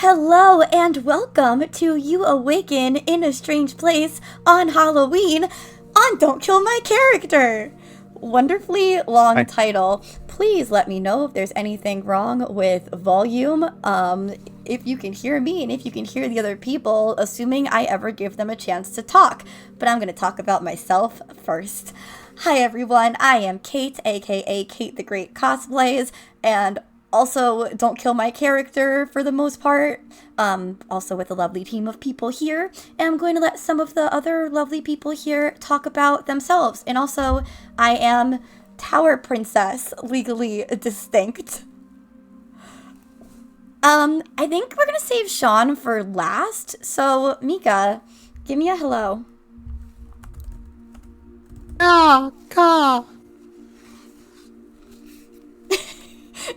Hello and welcome to You Awaken in a Strange Place on Halloween on Don't Kill My Character. Wonderfully long title. Please let me know if there's anything wrong with volume. If you can hear me and if you can hear the other people, assuming I ever give them a chance to talk. But I'm going to talk about myself first. Hi everyone, I am Kate, aka Kate the Great Cosplays, and also don't kill my character for the most part, also with a lovely team of people here, and I'm going to let some of the other lovely people here talk about themselves. And also, I am Tower Princess, legally distinct. I think we're gonna save Sean for last, so Mika, give me a hello.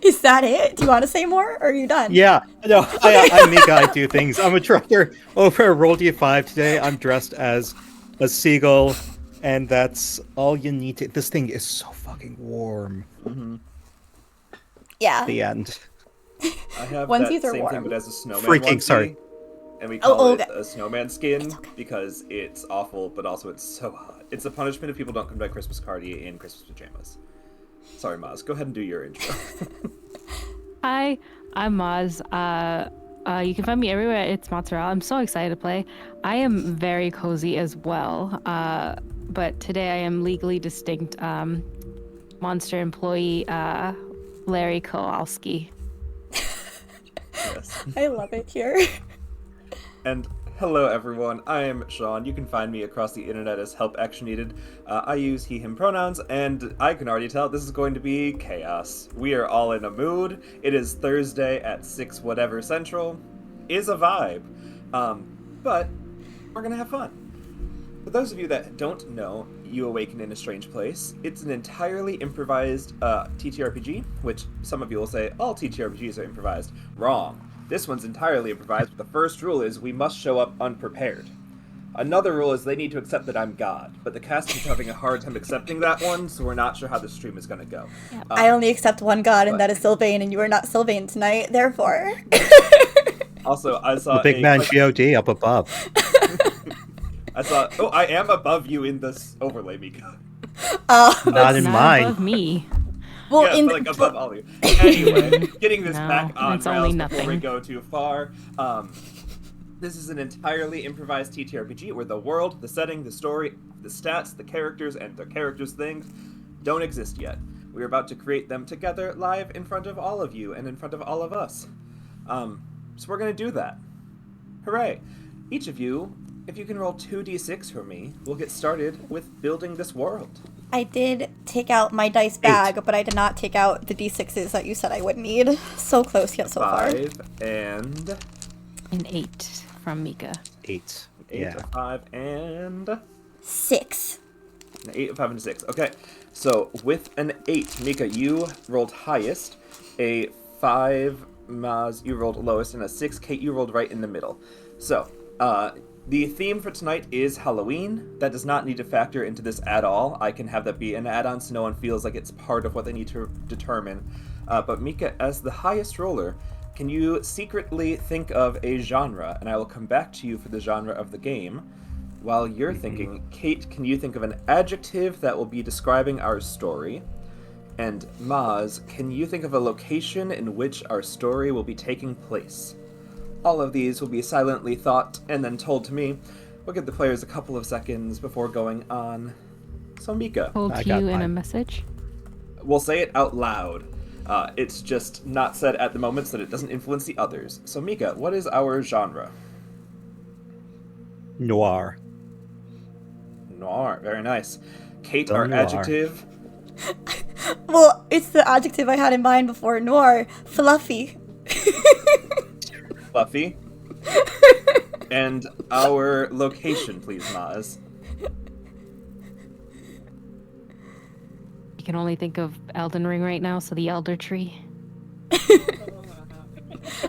Is that it? Do you want to say more, or are you done? Yeah, no, I'm Mika, I do things. I'm a director over at Roll D5 today. I'm dressed as a seagull, and that's all you need to... This thing is so fucking warm. Mm-hmm. Yeah. The end. I have Onesies that are same warm. thing, but as a snowman Freaking onesie, sorry. And we call okay. it a snowman skin It's okay. because it's awful, but also it's so hot. It's a punishment if people don't come to my Christmas party in Christmas pajamas. Sorry, Mozz. Go ahead and do your intro. Hi, I'm Mozz. You can find me everywhere. It's Mozzarella. I'm so excited to play. I am very cozy as well, but today I am legally distinct monster employee Larry Kowalski. Yes. I love it here. And hello, everyone. I am Sean. You can find me across the internet as Help Action Needed. I use he, him pronouns, and I can already tell this is going to be chaos. We are all in a mood. It is Thursday at 6 whatever Central. Is a vibe. But we're going to have fun. For those of you that don't know You Awaken in a Strange Place, it's an entirely improvised TTRPG, which some of you will say, all TTRPGs are improvised. Wrong. This one's entirely improvised, but the first rule is we must show up unprepared. Another rule is they need to accept that I'm God, but the cast is having a hard time accepting that one, so we're not sure how the stream is going to go. I only accept one god, and that is Sylvain, and you are not Sylvain tonight, therefore. Also, I saw The big man GOD up above. I am above you in this overlay, Mika. Not in mine. Above me. Well, Yeah, but above all of you. Anyway, getting this No, back on it's only rails before we nothing. go too far. This is an entirely improvised TTRPG where the world, the setting, the story, the stats, the characters, and the characters' things don't exist yet. We're about to create them together live in front of all of you and in front of all of us. So we're going to do that. Hooray! Each of you, if you can roll 2d6 for me, we'll get started with building this world. I did take out my dice bag, but I did not take out the d6s that you said I would need. So close yet so far. 5 and... An 8 from Mika. 8. 8, Yeah. a 5, and... 6. An 8, a 5, and a 6. Okay, so with an 8, Mika, you rolled highest. A 5, Mozz, you rolled lowest. And a 6, Kate, you rolled right in the middle. So, the theme for tonight is Halloween. That does not need to factor into this at all. I can have that be an add-on so no one feels like it's part of what they need to determine. But Mika, as the highest roller, can you secretly think of a genre? And I will come back to you for the genre of the game. While you're thinking, Kate, can you think of an adjective that will be describing our story? And Mozz, can you think of a location in which our story will be taking place? All of these will be silently thought and then told to me. We'll give the players a couple of seconds before going on. So Mika, Told I to got you in a mine. message. we'll say it out loud. It's just not said at the moment so that it doesn't influence the others. So Mika, what is our genre? Noir. Noir, very nice. Kate, So our noir. adjective. Well, it's the adjective I had in mind before noir. Fluffy. Fluffy. And our location, please, Mozz. You can only think of Elden Ring right now, so the Elder Tree.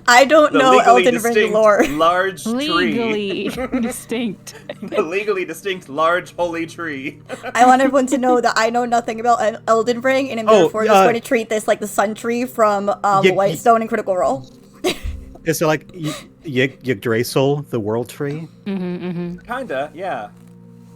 I don't The know legally Elden distinct Ring lore. large tree. Legally distinct. The legally distinct large holy tree. I want everyone to know that I know nothing about Elden Ring, and I'm Oh, therefore just going to treat this like the Sun Tree from Yeah, Whitestone and Critical Role. Is it like Yggdrasil, the world tree? Kinda, yeah.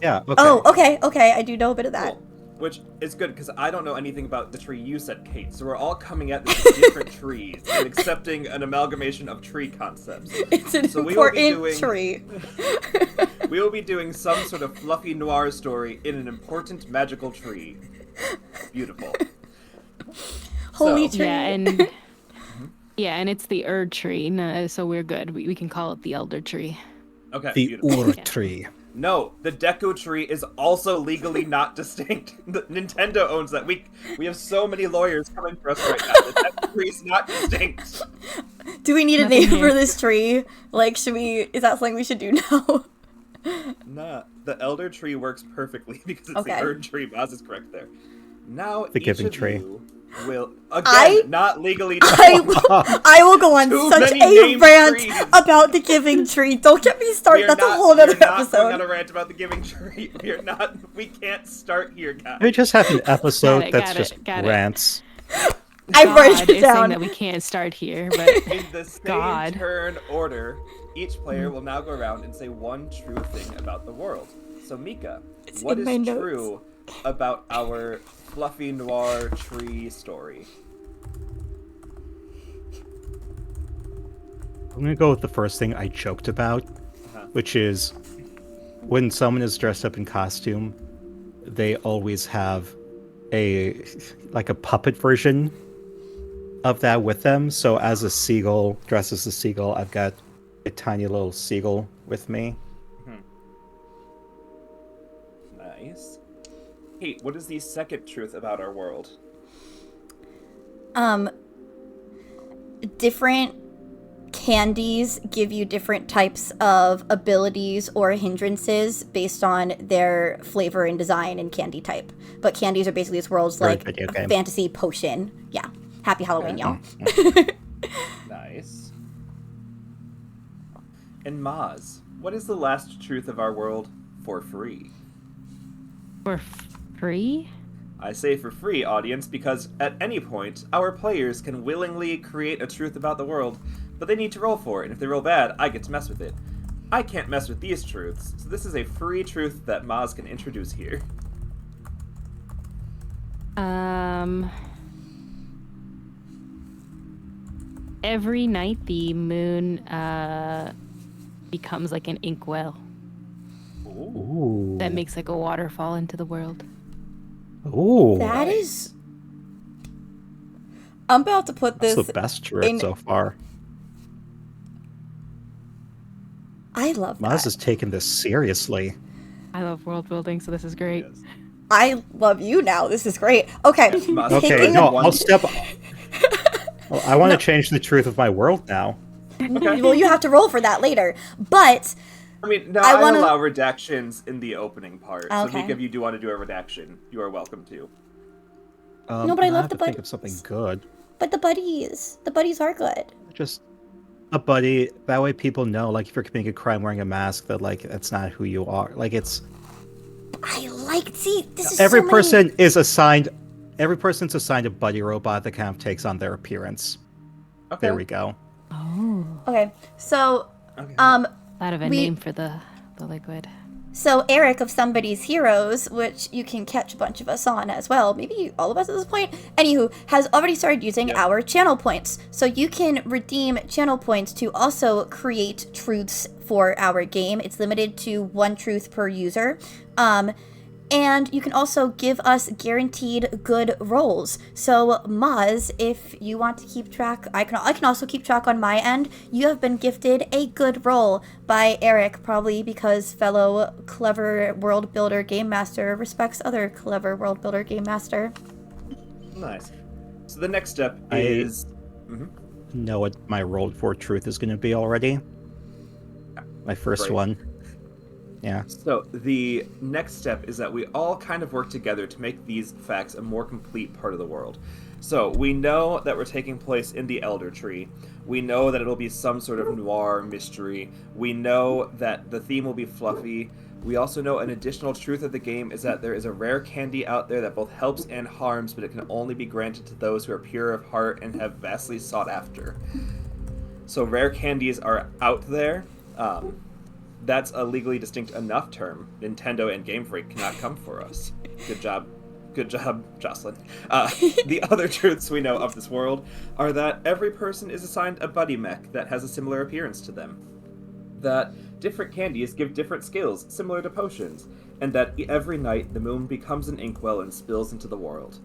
Yeah. Okay. Oh, okay. I do know a bit of that. Cool. Which is good because I don't know anything about the tree you said, Kate. So we're all coming at this with different trees and accepting an amalgamation of tree concepts. It's an So we will be important doing- tree. We will be doing some sort of fluffy noir story in an important magical tree. Beautiful. Holy So- tree. Yeah, and it's the tree, so we're good. We can call it the elder tree. Okay, The beautiful. Ur tree. No, the Deku tree is also legally not distinct. Nintendo owns that. We have so many lawyers coming for us right now. The Deku tree is not distinct. Do we need a Nothing name here. for this tree? Like, is that something we should do now? Nah, the Elder Tree works perfectly because it's Okay. the Erd Tree. Maz is correct there. Now The each Giving of Tree. you will again not legally. I will go on Too such many a named rant trees. about the Giving Tree. Don't get me started. That's a whole we're other not going on episode. a rant about the Giving Tree. We're not. We can't start here, guys. We just have an episode that's got just it, got it. rants. I wrote God it is saying down. that we can't start here, but In the same God. turn order, each player will now go around and say one true thing about the world. So Mika, It's what in is my notes. true about our fluffy noir tree story? I'm gonna go with the first thing I joked about, which is when someone is dressed up in costume, they always have a puppet version of that with them. So as a seagull, dressed as a seagull, I've got a tiny little seagull with me. Nice. Kate, what is the second truth about our world? Different candies give you different types of abilities or hindrances based on their flavor and design and candy type. But candies are basically this world's Very like video game. fantasy potion. Yeah. Happy Halloween, y'all. Nice. And Maz, what is the last truth of our world for free? for free? I say for free, audience, because at any point, our players can willingly create a truth about the world, but they need to roll for it, and if they roll bad, I get to mess with it. I can't mess with these truths, so this is a free truth that Maz can introduce here. Every night the moon becomes like an inkwell Ooh. that makes like a waterfall into the world. Ooh. That is. I'm about to put That's this. the best truth in- so far. I love Maz that. has taken this seriously. I love world building, so this is great. Yes. I love you now. This is great. Okay. Maz, Okay, Taking no, one- I'll step. Well, I want to change the truth of my world now. Okay. Well, you have to roll for that later. But I mean, no, I I, wanna- allow redactions in the opening part. So, Okay. Mika, if you do want to do a redaction, you are welcome to. No, but I love have the to think buddies. of something good. the buddies are good. Just a buddy. That way, people know, like, if you're committing a crime wearing a mask, that like that's not who you are. Like, it's I like. See, this is every so many- person is assigned. Every person's assigned a buddy robot that kind of takes on their appearance. Okay. There we go. Oh, Okay, so Okay. out of a We- name for the liquid. So Eric of Somebody's Heroes, which you can catch a bunch of us on as well, maybe all of us at this point, anywho, has already started using our channel points. So you can redeem channel points to also create truths for our game. It's limited to 1 truth per user. And you can also give us guaranteed good rolls. So Mozz, if you want to keep track, I can also keep track on my end. You have been gifted a good roll by Eric, probably because fellow clever world builder game master respects other clever world builder game master. Nice. So the next step I- is... Know what my rolled for truth is going to be already. My first Great. one. Yeah. So the next step is that we all kind of work together to make these facts a more complete part of the world. So we know that we're taking place in the Elder Tree. We know that it'll be some sort of noir mystery. We know that the theme will be fluffy. We also know an additional truth of the game is that there is a rare candy out there that both helps and harms, but it can only be granted to those who are pure of heart and have vastly sought after. So rare candies are out there. That's a legally distinct enough term. Nintendo and Game Freak cannot come for us. Good job. Good job, Jocelyn. The other truths we know of this world are that every person is assigned a buddy mech that has a similar appearance to them. That different candies give different skills, similar to potions. And that every night the moon becomes an inkwell and spills into the world.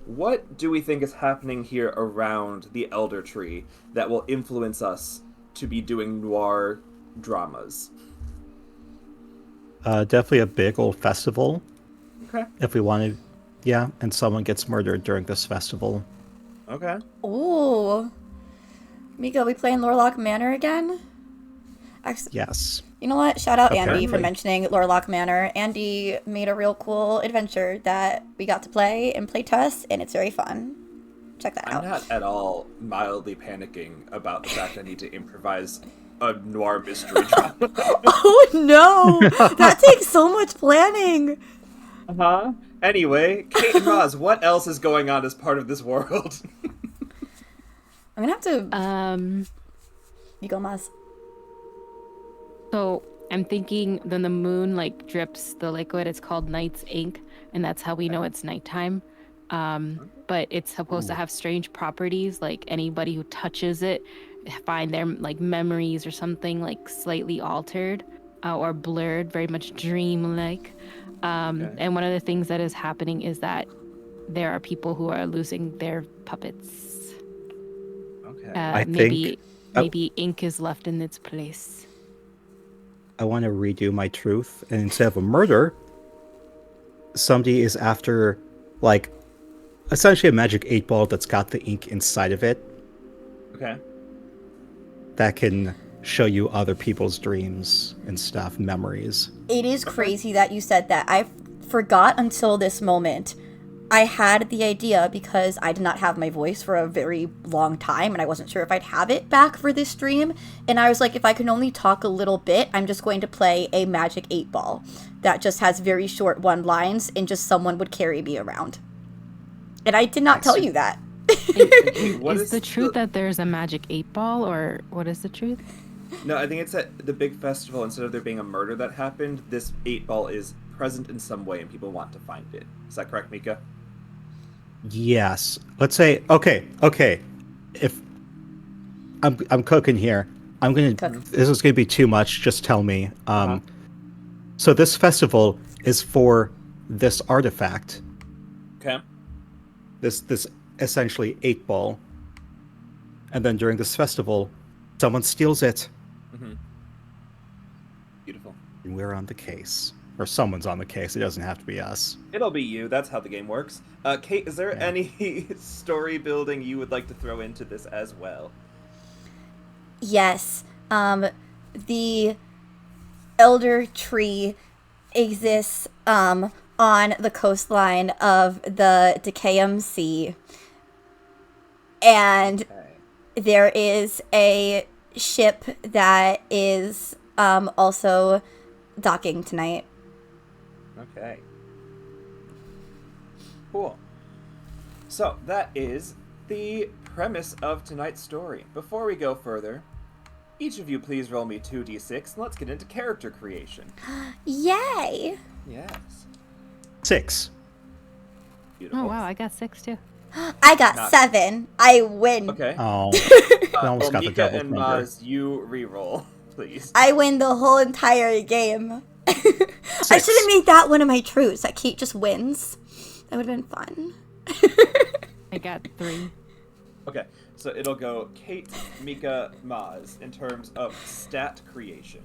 What do we think is happening here around the Elder Tree that will influence us to be doing noir dramas? Definitely a big old festival. Okay. If we wanted, yeah, and someone gets murdered during this festival. Okay. Ooh. Mika, we playing Lorlock Manor again? Yes. You know what? Shout out Andy for Apparently. mentioning Lorlock Manor. Andy made a real cool adventure that we got to play and play test, and it's very fun. Check that out. I'm not at all mildly panicking about the fact I need to improvise a noir mystery drama. Oh no! That takes so much planning! Uh-huh. Anyway, Kate and Mozz, what else is going on as part of this world? I'm gonna have to... You go, Maz. So I'm thinking then the moon like drips the liquid. It's called night's ink, and that's how we know it's nighttime. But it's supposed to have strange properties. Like anybody who touches it, find their like memories or something like slightly altered or blurred, very much dream-like. And one of the things that is happening is that there are people who are losing their puppets. Okay. Maybe ink is left in its place. I want to redo my truth, and instead of a murder, somebody is after, like, essentially a magic 8-ball that's got the ink inside of it Okay. that can show you other people's dreams and stuff, memories. It is crazy that you said that. I forgot until this moment. I had the idea because I did not have my voice for a very long time, and I wasn't sure if I'd have it back for this stream. And I was like, if I can only talk a little bit, I'm just going to play a magic 8-ball that just has very short one-lines, and just someone would carry me around. And I did not tell you that. What is the truth that there's a magic 8-ball, or what is the truth? No, I think it's at the big festival, instead of there being a murder that happened, this 8-ball is present in some way and people want to find it. Is that correct, Mika? Yes. Let's say, okay. If I'm cooking here, this is gonna be too much. Just tell me. So this festival is for this artifact. Okay. This essentially 8-ball, and then during this festival, someone steals it. Mm-hmm. Beautiful. And we're on the case. Or someone's on the case. It doesn't have to be us. It'll be you. That's how the game works. Kate, is there any story building you would like to throw into this as well? Yes. The Elder Tree exists on the coastline of the Decayum Sea. And there is a ship that is also docking tonight. Okay. Cool. So, that is the premise of tonight's story. Before we go further, each of you please roll me 2d6 and let's get into character creation. Yay! Yes. 6. Beautiful. Oh wow, I got 6 too. I got 7. I win. Okay. Oh, I almost got the Mika double and number. Mozz, you re-roll, please. I win the whole entire game. I should have made that one of my truths, that Kate just wins. That would have been fun. I got 3. Okay, so it'll go Kate, Mika, Mozz in terms of stat creation.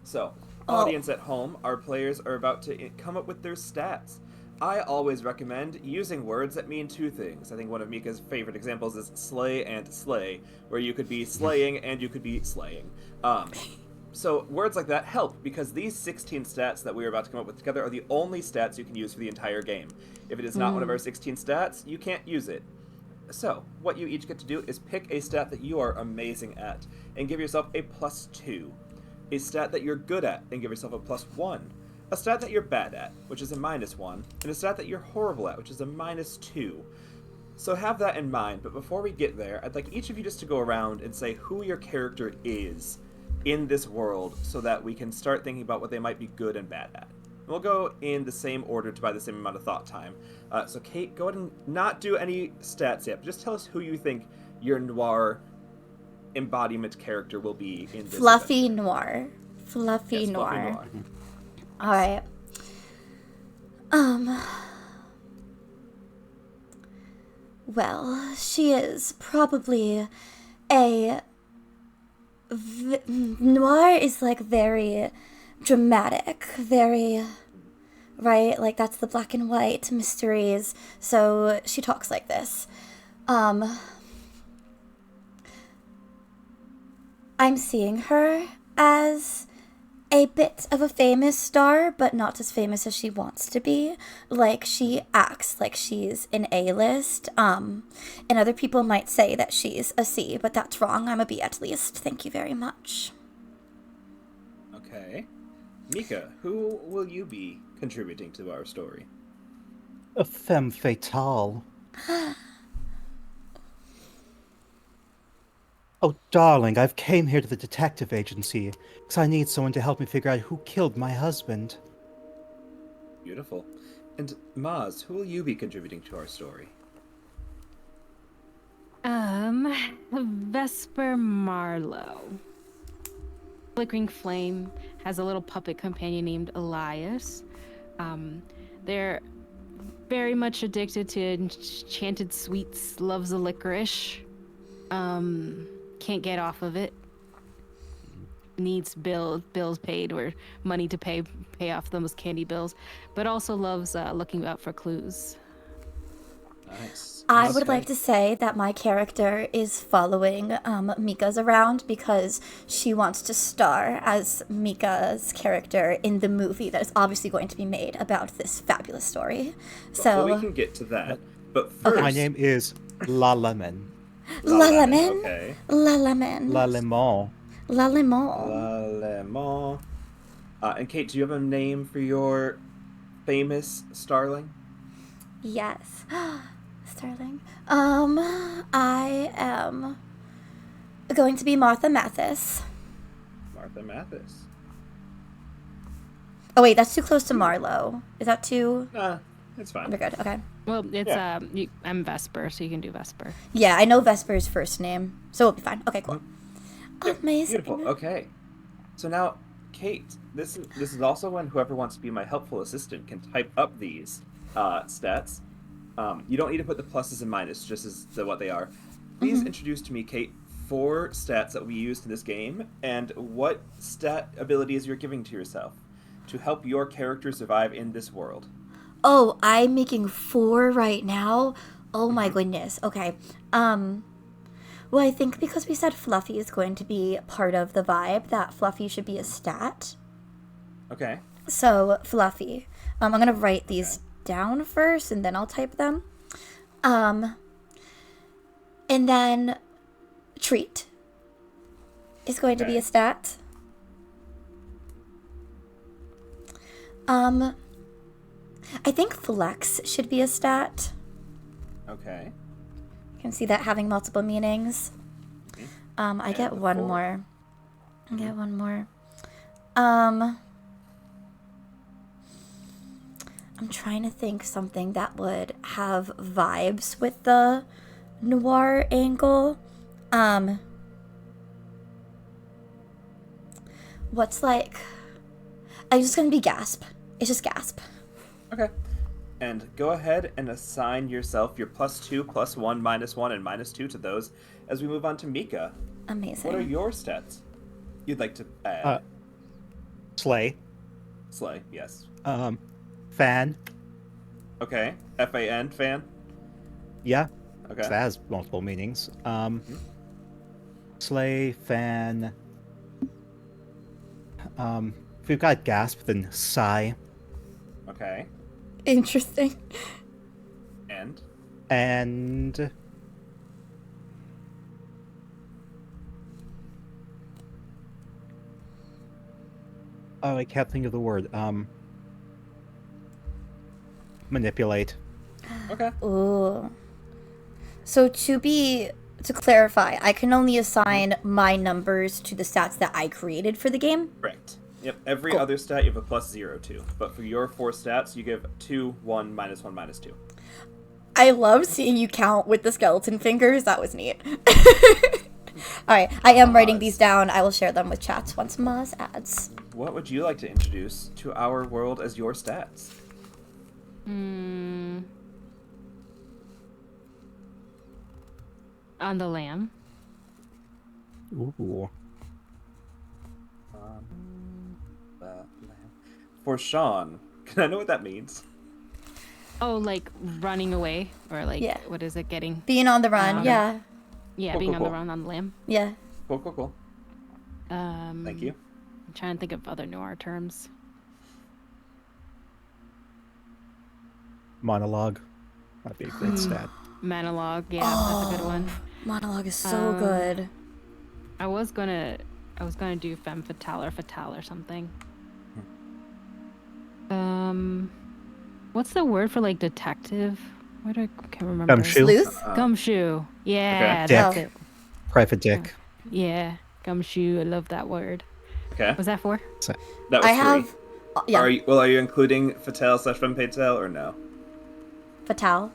So, audience at home, our players are about to come up with their stats. I always recommend using words that mean two things. I think one of Mika's favorite examples is slay and slay, where you could be slaying and you could be slaying. So words like that help, because these 16 stats that we are about to come up with together are the only stats you can use for the entire game. If it is not one of our 16 stats, you can't use it. So, what you each get to do is pick a stat that you are amazing at, and give yourself a +2. A stat that you're good at, and give yourself a +1. A stat that you're bad at, which is a -1. And a stat that you're horrible at, which is a -2. So have that in mind, but before we get there, I'd like each of you just to go around and say who your character is in this world so that we can start thinking about what they might be good and bad at. And we'll go in the same order to buy the same amount of thought time. So Kate, go ahead and not do any stats yet, but just tell us who you think your noir embodiment character will be in this Fluffy adventure. noir. Fluffy Yes, noir. Fluffy noir. All right. Well, she is probably a noir is like very dramatic, very right, like that's the black and white mysteries. So she talks like this. I'm seeing her as a bit of a famous star, but not as famous as she wants to be. Like, she acts like she's an A-list. And other people might say that she's a C, but that's wrong. I'm a B at least. Thank you very much. Okay. Mika, who will you be contributing to our story? A femme fatale. Oh, darling, I've came here to the detective agency because I need someone to help me figure out who killed my husband. Beautiful. And Mozz, who will you be contributing to our story? Vesper Marlowe. Flickering Flame has a little puppet companion named Elias. They're very much addicted to enchanted sweets, loves the licorice. Can't get off of it. Needs bills paid or money to pay off those candy bills, but also loves looking out for clues. Nice. I would like to say that my character is following Mika's around because she wants to star as Mika's character in the movie that is obviously going to be made about this fabulous story. So Well, we can get to that. But first, My name is La Lemon. La Lemon, Okay. La Lemon, La Lemon. La Lemon. La Lemon. And Kate, do you have a name for your famous starling? Yes. Starling. I am going to be Martha Mathis. Martha Mathis. Oh wait, that's too close to Marlowe. Is that too? Nah, it's fine. We're good. Okay. Well, it's Yeah. I'm Vesper, so you can do Vesper. Yeah, I know Vesper's first name, so we'll be fine. Okay, cool. Amazing. Beautiful. Okay. So now, Kate, this is also when whoever wants to be my helpful assistant can type up these stats. You don't need to put the pluses and minuses, just as what they are. Please introduce to me, Kate, 4 stats that we used in this game, and what stat abilities you're giving to yourself to help your character survive in this world. Oh, I'm making 4 right now. Oh my goodness. Okay. Well, I think because we said Fluffy is going to be part of the vibe, that Fluffy should be a stat. Okay. So, Fluffy. I'm going to write these down first, and then I'll type them. And then Treat is going to be a stat. I think Flex should be a stat. Okay. You can see that having multiple meanings. I get one 4. more. I get one more. I'm trying to think something that would have vibes with the noir angle. What's like... I'm just gonna be Gasp. It's just Gasp. Okay. And go ahead and assign yourself your +2, +1, -1, and -2 to those as we move on to Mika. Amazing. What are your stats you'd like to add? Slay. Slay, yes. Fan. Okay. F-A-N, fan? Yeah. Okay. That has multiple meanings. Slay, fan. If we've got Gasp, then Sigh. Okay. Interesting. And? And... Oh, I can't think of the word. Manipulate. Okay. Ooh. So to clarify, I can only assign my numbers to the stats that I created for the game. Correct. Yep. Every Cool. other stat you have a +0 to, but for your 4 stats, you give 2, 1, -1, -2. I love seeing you count with the skeleton fingers. That was neat. All right, I am writing these down. I will share them with chats once Mozz adds. What would you like to introduce to our world as your stats? On the lamb. Ooh. For Sean, can I know what that means? Oh, like running away, or like Yeah. what is it? Getting Being on the run, yeah. yeah, Cool, being cool, on the cool. run on the lamb. Yeah. Cool. Thank you. I'm trying to think of other noir terms. Monologue. That'd be a great stat. Monologue, yeah, that's a good one. Monologue is so good. I was gonna do femme fatale or something. What's the word for like detective? What I can't remember. Gumshoe. Sleuth? Gumshoe. Yeah, Okay. that's Dick. it. Private Dick. Yeah, gumshoe. I love that word. Okay. Was that 4? That was I 3. have. Yeah. Are you including Fatale / Femme Fatale or no? Fatale.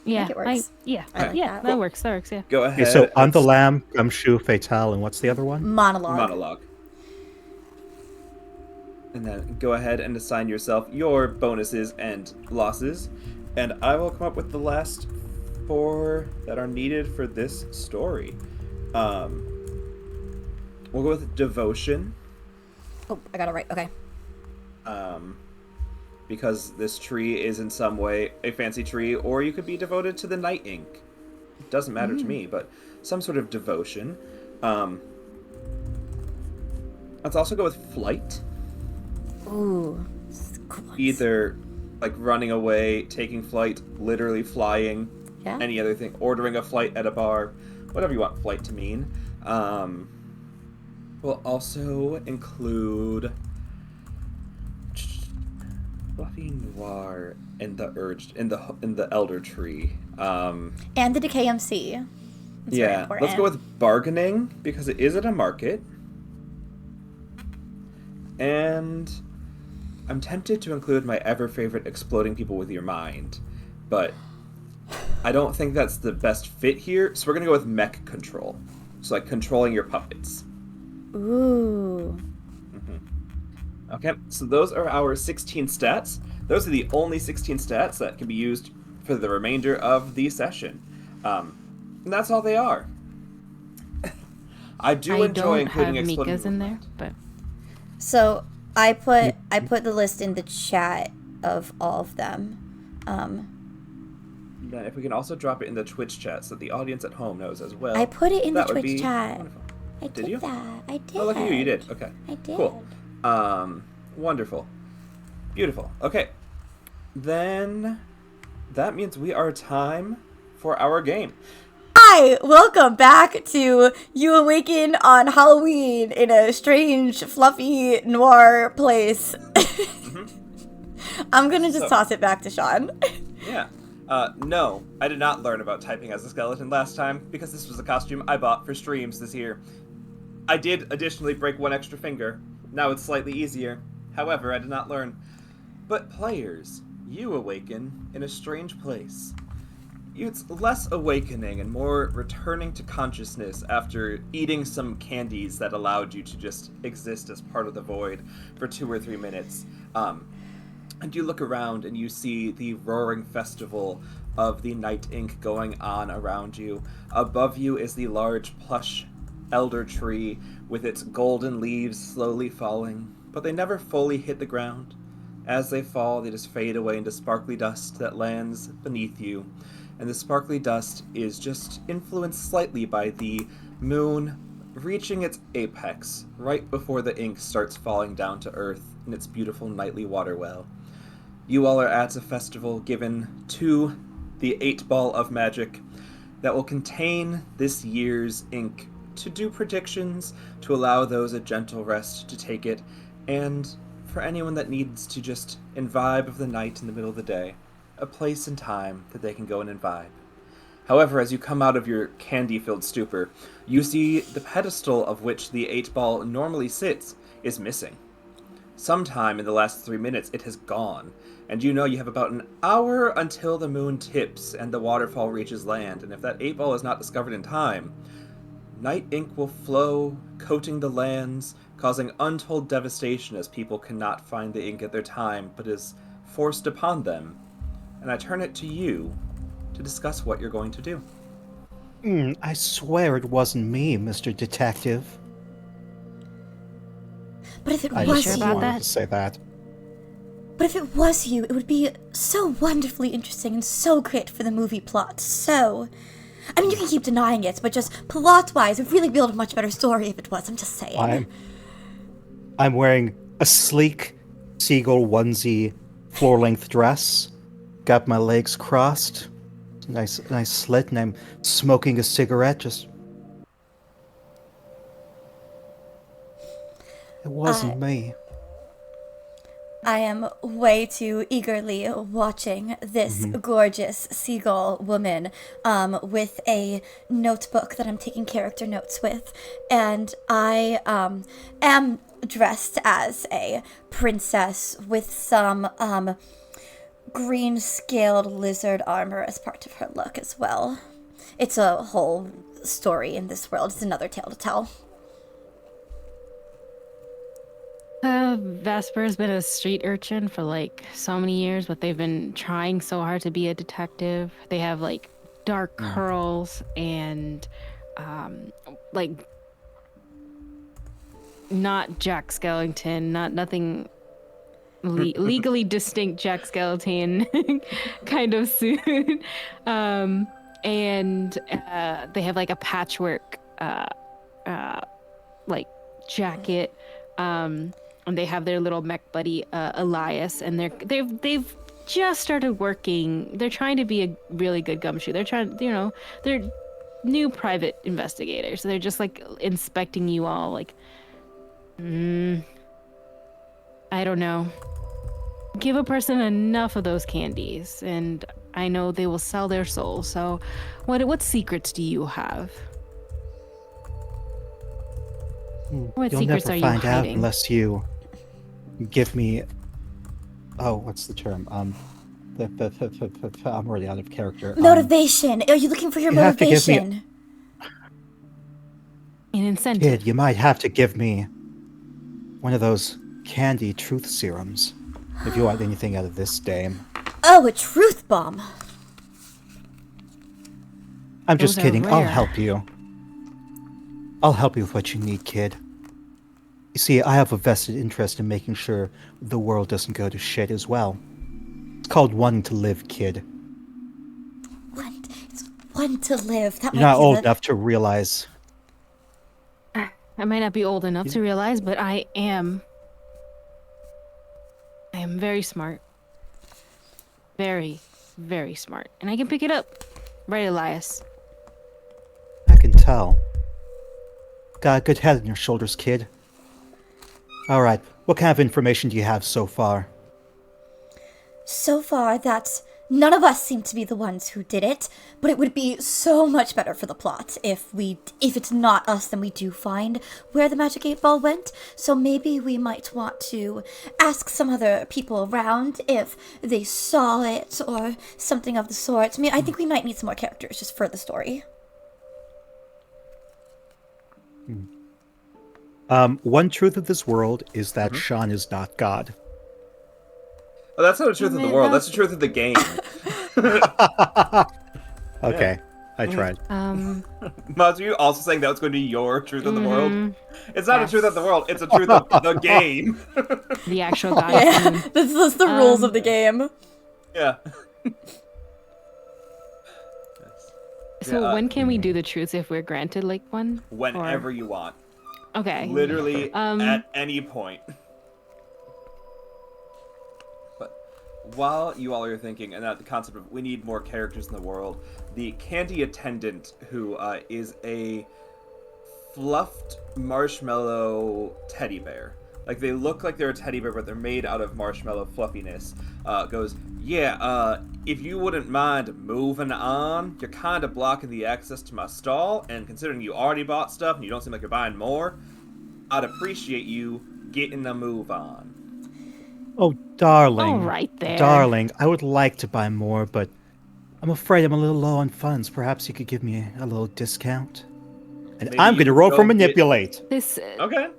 Yeah, it works. yeah, I like yeah, that. that works. That works. Yeah. Go Okay, ahead. so on the let's- lamb, gumshoe, fatale, and what's the other one? Monologue. And then go ahead and assign yourself your bonuses and losses. And I will come up with the last 4 that are needed for this story. We'll go with devotion. Oh, I got it right. Okay. Because this tree is in some way a fancy tree, or you could be devoted to the night ink. It doesn't matter to me, but some sort of devotion. Let's also go with flight. Ooh. This is cool. Either like running away, taking flight, literally flying, Yeah. any other thing, ordering a flight at a bar, whatever you want flight to mean. We'll also include fluffy noir in the elder tree. And the Decay MC. It's very Yeah, important. let's go with bargaining because it is at a market. And I'm tempted to include my ever favorite exploding people with your mind, but I don't think that's the best fit here. So we're gonna go with mech control. So like controlling your puppets. Ooh. Okay, so those are our 16 stats. Those are the only 16 stats that can be used for the remainder of the session. And that's all they are. I do I enjoy don't including have exploding Mika's in people. there, but So I put the list in the chat of all of them. Then if we can also drop it in the Twitch chat so that the audience at home knows as well. I put it in the that would Twitch be chat. wonderful. I Did you? that. I did. Oh, look at you did. Okay. I did. Cool. Wonderful. Beautiful. Okay. Then that means we are time for our game. Hi, welcome back to You Awaken on Halloween in a strange, fluffy, noir place. I'm gonna just toss it back to Sean. Yeah. No, I did not learn about typing as a skeleton last time because this was a costume I bought for streams this year. I did additionally break 1 extra finger. Now it's slightly easier. However, I did not learn. But players, you awaken in a strange place. It's less awakening and more returning to consciousness after eating some candies that allowed you to just exist as part of the void for 2 or 3 minutes. And you look around and you see the roaring festival of the night ink going on around you. Above you is the large plush elder tree with its golden leaves slowly falling, but they never fully hit the ground. As they fall, they just fade away into sparkly dust that lands beneath you. And the sparkly dust is just influenced slightly by the moon reaching its apex right before the ink starts falling down to earth in its beautiful nightly water well. You all are at a festival given to the 8-ball of magic that will contain this year's ink to do predictions, to allow those a gentle rest to take it, and for anyone that needs to just imbibe of the night in the middle of the day, a place and time that they can go and imbibe. However, as you come out of your candy-filled stupor, you see the pedestal of which the 8-ball normally sits is missing. Sometime in the last 3 minutes, it has gone, and you know you have about an hour until the moon tips and the waterfall reaches land, and if that 8-ball is not discovered in time, night ink will flow, coating the lands, causing untold devastation as people cannot find the ink at their time, but is forced upon them. And I turn it to you to discuss what you're going to do. I swear it wasn't me, Mr. Detective. But if it I was just you, wanted to say that. but if it was you, it would be so wonderfully interesting and so great for the movie plot. So, I mean, you can keep denying it, but just plot-wise, it would really build a much better story if it was. I'm just saying. I'm wearing a sleek seagull onesie, floor-length dress. Got my legs crossed. Nice slit, and I'm smoking a cigarette. Just. It wasn't me. I am way too eagerly watching this gorgeous seagull woman with a notebook that I'm taking character notes with. And I am dressed as a princess with some green scaled lizard armor as part of her look as well. It's a whole story in this world. It's another tale to tell. Vesper's been a street urchin for like so many years, but they've been trying so hard to be a detective. They have like dark curls and like not Jack Skellington, nothing legally distinct Jack Skellington kind of suit. And they have like a patchwork like jacket. And they have their little mech buddy Elias, and they've just started working. They're trying to be a really good gumshoe. They're trying, they're new private investigators. So they're just like inspecting you all. Like, I don't know. Give a person enough of those candies, and I know they will sell their soul. So, what secrets do you have? What You'll secrets never are you find out hiding? unless you give me. Oh, what's the term? I'm already out of character. Motivation. Are you looking for your you have to give me- motivation? An incentive. Kid, you might have to give me one of those candy truth serums if you want anything out of this dame. Oh, a truth bomb. I'm just Those are kidding. I'll rare. help you. I'll help you with what you need, kid. You see, I have a vested interest in making sure the world doesn't go to shit as well. It's called one to live, kid. It's one to live. That You're might not be old the- enough to realize. I might not be old enough to realize, but I am very smart. Very, very smart. And I can pick it up. Right, Elias? I can tell. Got a good head on your shoulders, kid. Alright, what kind of information do you have so far? So far, that none of us seem to be the ones who did it, but it would be so much better for the plot if it's not us, then we do find where the magic 8-ball went. So maybe we might want to ask some other people around if they saw it or something of the sort. I mean, I think we might need some more characters just for the story. One truth of this world is that Sean is not God. Oh, that's not the truth of the world. That's the truth of the game. Okay, I tried. Mozz, are you also saying that was going to be your truth of the world? It's not a truth of the world. It's a truth of the game. The actual guy. Yeah, that's the rules of the game. Yeah. So Yeah, when can we do the truth if we're granted like one? Whenever you want. Okay. Literally at any point. But while you all are thinking, and the concept of we need more characters in the world, the candy attendant, who is a fluffed marshmallow teddy bear like they look like they're a teddy bear, but they're made out of marshmallow fluffiness. Goes, if you wouldn't mind moving on, you're kind of blocking the access to my stall, and considering you already bought stuff and you don't seem like you're buying more, I'd appreciate you getting a move on. Oh, darling. All right there. Darling, I would like to buy more, but I'm afraid I'm a little low on funds. Perhaps you could give me a little discount? And Maybe I'm you going to could roll go for get- manipulate. This Okay.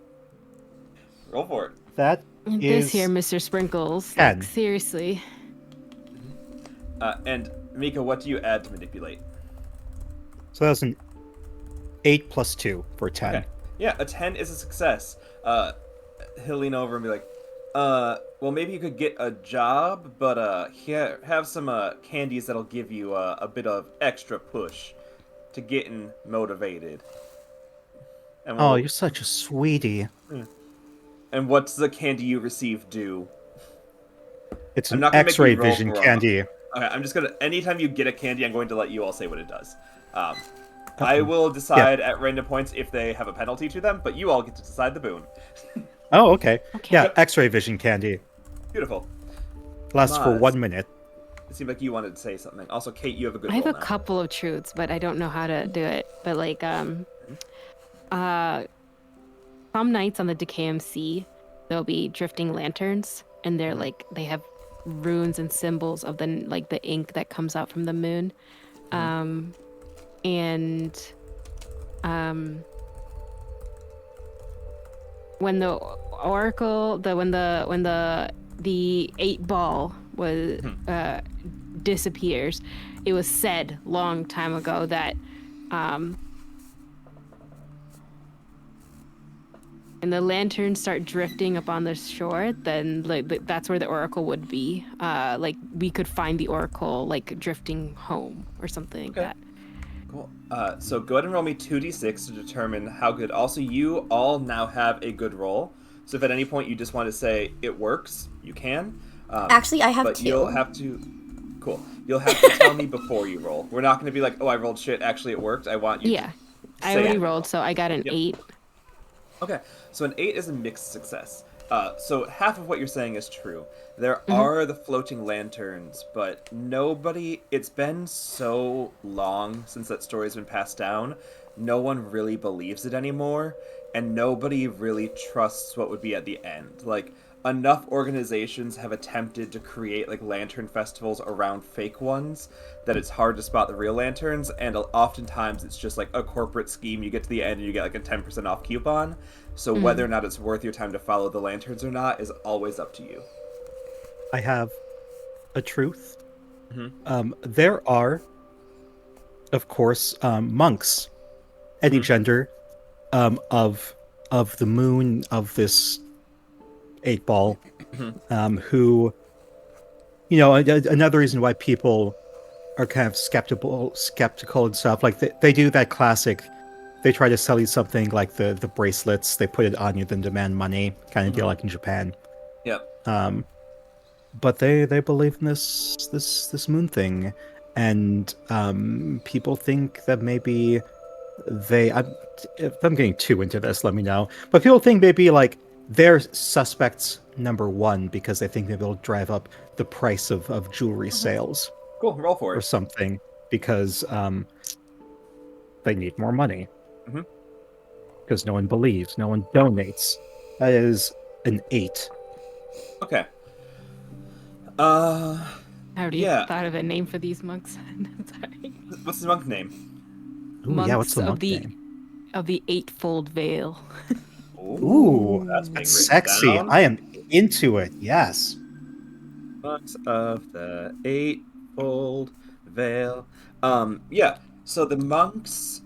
Roll for it. That this is here, Mr. Sprinkles. 10. Like, seriously. And Mika, what do you add to manipulate? So that's an 8 plus 2 for 10. Okay. Yeah, a 10 is a success. He'll lean over and be like, well, maybe you could get a job, but here, have some candies that'll give you a bit of extra push to getting motivated. And Oh, you're such a sweetie. And what's the candy you receive do? It's I'm an not gonna make X-ray you roll vision for, candy. Okay, I'm just gonna. Anytime you get a candy, I'm going to let you all say what it does. I will decide at random points if they have a penalty to them, but you all get to decide the boon. Oh, okay. Okay. Yeah, X-ray vision candy. Beautiful. Lasts for Mozz. 1 minute. It seemed like you wanted to say something. Also, Kate, you have a good I have roll a now. couple of truths, but I don't know how to do it. But like, some nights on the Decayum Sea, there'll be drifting lanterns, and they're like they have runes and symbols of the ink that comes out from the moon, when the oracle, when the 8-ball was disappears, it was said long time ago that and the lanterns start drifting up on the shore, then that's where the oracle would be. Like we could find the oracle like drifting home or something like that. Cool. So go ahead and roll me 2d6 to determine how good. Also, you all now have a good roll. So if at any point you just want to say it works, you can. Actually, I have but 2. You'll have to. Cool. You'll have to tell me before you roll. We're not going to be like, oh, I rolled shit. Actually, it worked. I want you. Yeah, To I say already it. rolled, so I got an 8. Okay, so an 8 is a mixed success. So half of what you're saying is true. There are the floating lanterns, but nobody... It's been so long since that story's been passed down, no one really believes it anymore, and nobody really trusts what would be at the end. Like, enough organizations have attempted to create, like, lantern festivals around fake ones that it's hard to spot the real lanterns, and oftentimes it's just, like, a corporate scheme. You get to the end and you get, like, a 10% off coupon. So whether or not it's worth your time to follow the lanterns or not is always up to you. I have a truth. There are, of course, monks, any gender, of the moon of this 8-ball, who, you know, another reason why people are kind of skeptical and stuff. Like they do that classic. They try to sell you something like the bracelets. They put it on you, then demand money, kind of deal like in Japan. Yep. But they believe in this moon thing, and people think that maybe if I'm getting too into this, let me know. But people think maybe like they're suspects number 1 because they think maybe it'll drive up the price of jewelry sales Cool, roll for or it. something because they need more money. Because no one believes, no one donates. That is an 8. Okay. I already Yeah. thought of a name for these monks. Sorry. What's the monk name? Ooh, yeah, what's the monk of the name? of the eightfold veil. Ooh, that's being that's written sexy. down. I am into it. Yes. Monks of the Eightfold Veil. Yeah. So the monks.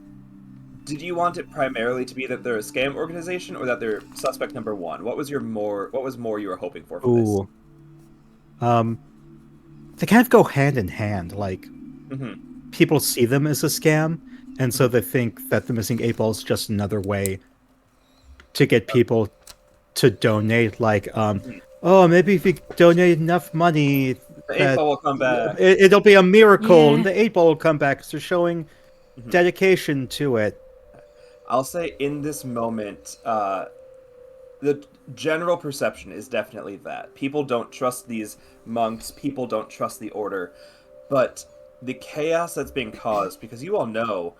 Did you want it primarily to be that they're a scam organization, or that they're suspect number 1? What was more you were hoping for from Ooh. They kind of go hand in hand. Like, people see them as a scam, and so they think that the missing 8-ball is just another way to get people to donate. Like, oh, maybe if you donate enough money, The 8-ball will come back. it'll be a miracle, Yeah. and the 8-ball will come back because they're showing dedication to it. I'll say in this moment, the general perception is definitely that. People don't trust these monks, people don't trust the order, but the chaos that's being caused, because you all know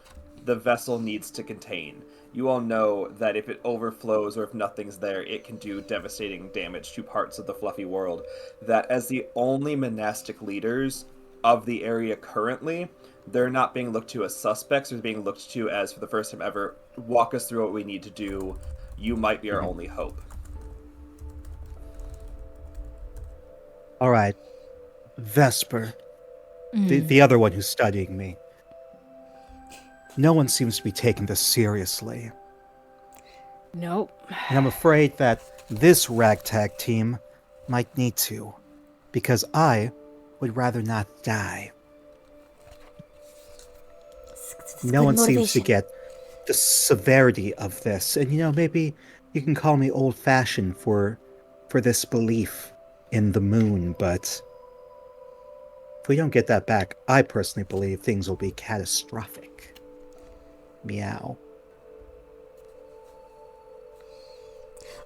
the vessel needs to contain. You all know that if it overflows or if nothing's there, it can do devastating damage to parts of the fluffy world. That as the only monastic leaders of the area currently, they're not being looked to as suspects, they're being looked to as, for the first time ever, walk us through what we need to do. You might be our only hope. All right. Vesper, the other one who's studying me. No one seems to be taking this seriously. Nope. And I'm afraid that this ragtag team might need to, because I would rather not die. No one seems to get the severity of this. And, maybe you can call me old-fashioned for this belief in the moon, but if we don't get that back, I personally believe things will be catastrophic. Meow.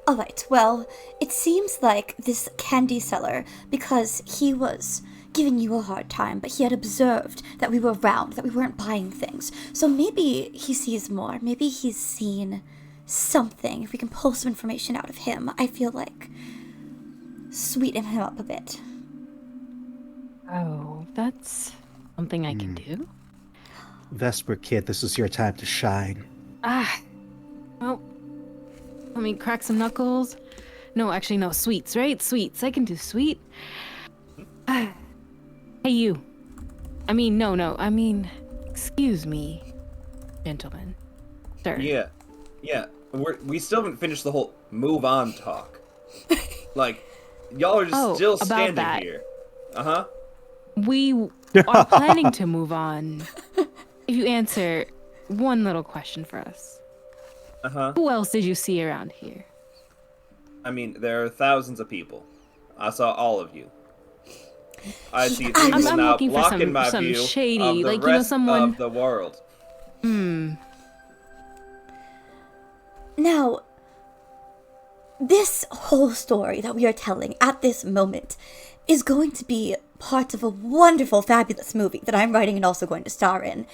Alright, well, it seems like this candy seller, because he was giving you a hard time, but he had observed that we were around, that we weren't buying things. So maybe he sees more. Maybe he's seen something. If we can pull some information out of him, I feel like sweeten him up a bit. Oh, that's something I can do. Vesper kid, this is your time to shine. Well, let me crack some knuckles. No, actually, no, sweets, right? Sweets. I can do sweet. Hey, you. Excuse me, gentlemen. Sir. Yeah. We still haven't finished the whole move on talk. Like, y'all are just still standing that. here. Uh-huh. We are planning to move on. If you answer one little question for us. Uh-huh. Who else did you see around here? I mean, there are thousands of people. I saw all of you. I see I'm people now looking for blocking my some view shady, of the like, rest someone... of the world. Now, this whole story that we are telling at this moment is going to be part of a wonderful, fabulous movie that I'm writing and also going to star in.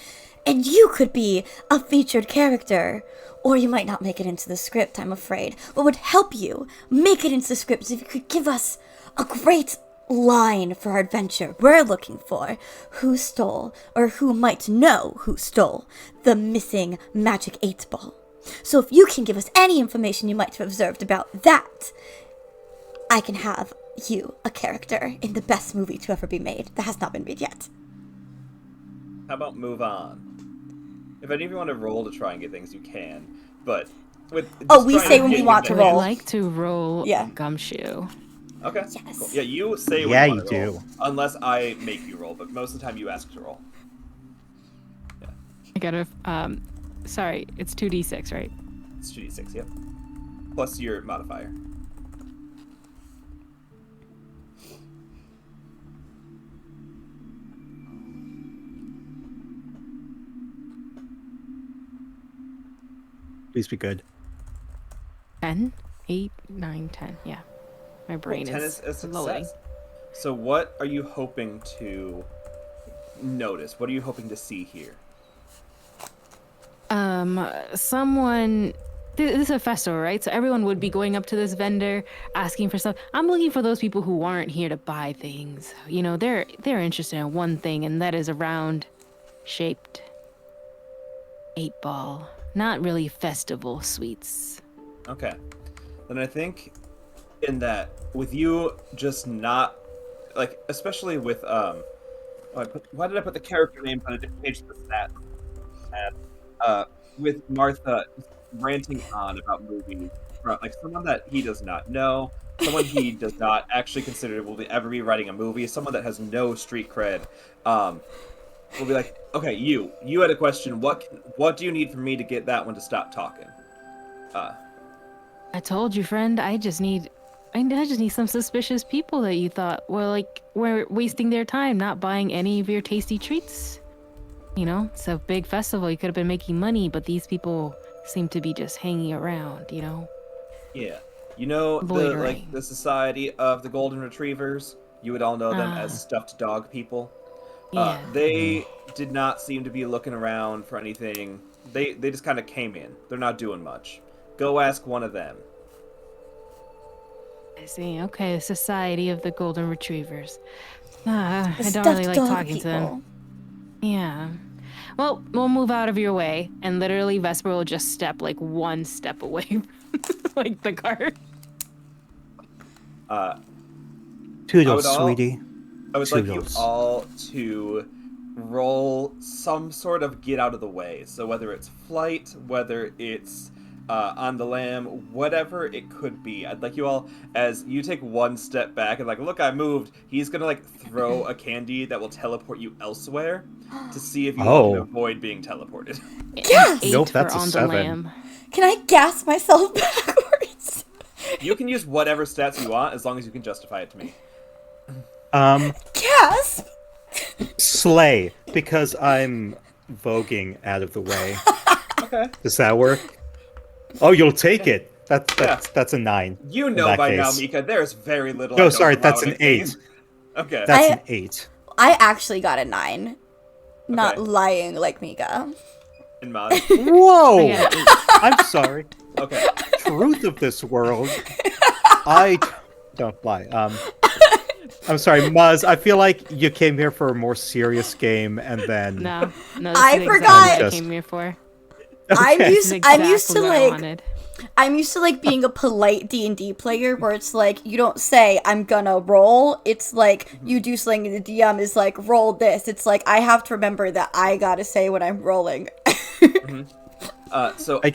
And you could be a featured character, or you might not make it into the script, I'm afraid. What would help you make it into the script is if you could give us a great line for our adventure. We're looking for who stole, or who might know who stole, the missing magic 8-ball. So if you can give us any information you might have observed about that, I can have you a character in the best movie to ever be made that has not been made yet. How about move on? If any of you want to roll to try and get things, you can. But with we say when we want to roll. I'd like to roll gumshoe. Okay. Yes. Cool. Yeah, you say when you want to roll. Unless I make you roll, but most of the time you ask to roll. Yeah. I gotta, sorry, it's 2d6, right? It's 2d6, yep. Plus your modifier. Please be good. 10, 8, 9, 10. Yeah. My brain is a loading. success. So what are you hoping to notice? What are you hoping to see here? Someone... This is a festival, right? So everyone would be going up to this vendor, asking for stuff. I'm looking for those people who aren't here to buy things. You know, they're interested in one thing, and that is a round-shaped 8-ball. Not really festival sweets. Okay. Then I think in that, with you just not, like, especially with, why did I put the character name on a different page of the stat? With Martha ranting on about movies, like someone that he does not know, someone he does not actually consider will ever be writing a movie, someone that has no street cred, will be like, okay, you had a question. What do you need from me to get that one to stop talking? I told you, friend. I just need some suspicious people that you thought were wasting their time not buying any of your tasty treats. You know, it's a big festival. You could have been making money, but these people seem to be just hanging around. You know. Yeah. You know Loitering. the Society of the Golden Retrievers? You would all know them as stuffed dog people. Yeah. They did not seem to be looking around for anything. They just kind of came in. They're not doing much. Go ask one of them. I see. Okay, Society of the Golden Retrievers. The I don't stuffed really like dog talking to people. them. Yeah. Well, we'll move out of your way, and literally Vesper will just step like one step away from like the cart. Toodles, sweetie. I would like you Toodles. all to roll some sort of get out of the way. So whether it's flight, whether it's on the lam, whatever it could be. I'd like you all, as you take one step back and like, look, I moved. He's gonna like throw a candy that will teleport you elsewhere to see if you all can avoid being teleported. Yes! Eight Nope, for that's a on the 7. lamb. Can I gas myself backwards? You can use whatever stats you want as long as you can justify it to me. Gasp! Slay, because I'm voguing out of the way. Okay. Does that work? Oh, you'll take it. That's a 9. You in know that by case. now, Mika, there's very little. No, I don't sorry, allow that's in an a game. 8. Okay. That's I- an 8. I actually got a 9. Not Okay. lying like Mika. In Mozz. Whoa! I got an 8. I'm sorry. Okay. Truth of this world. I don't lie. I'm sorry, Muzz. I feel like you came here for a more serious game, and then No, this I is exactly forgot- what I came here for. I'm This is used to exactly what I like wanted. I'm used to like being a polite D&D player where it's like you don't say I'm gonna roll. It's like you do something and the DM is like roll this. It's like I have to remember that I gotta say when I'm rolling. So I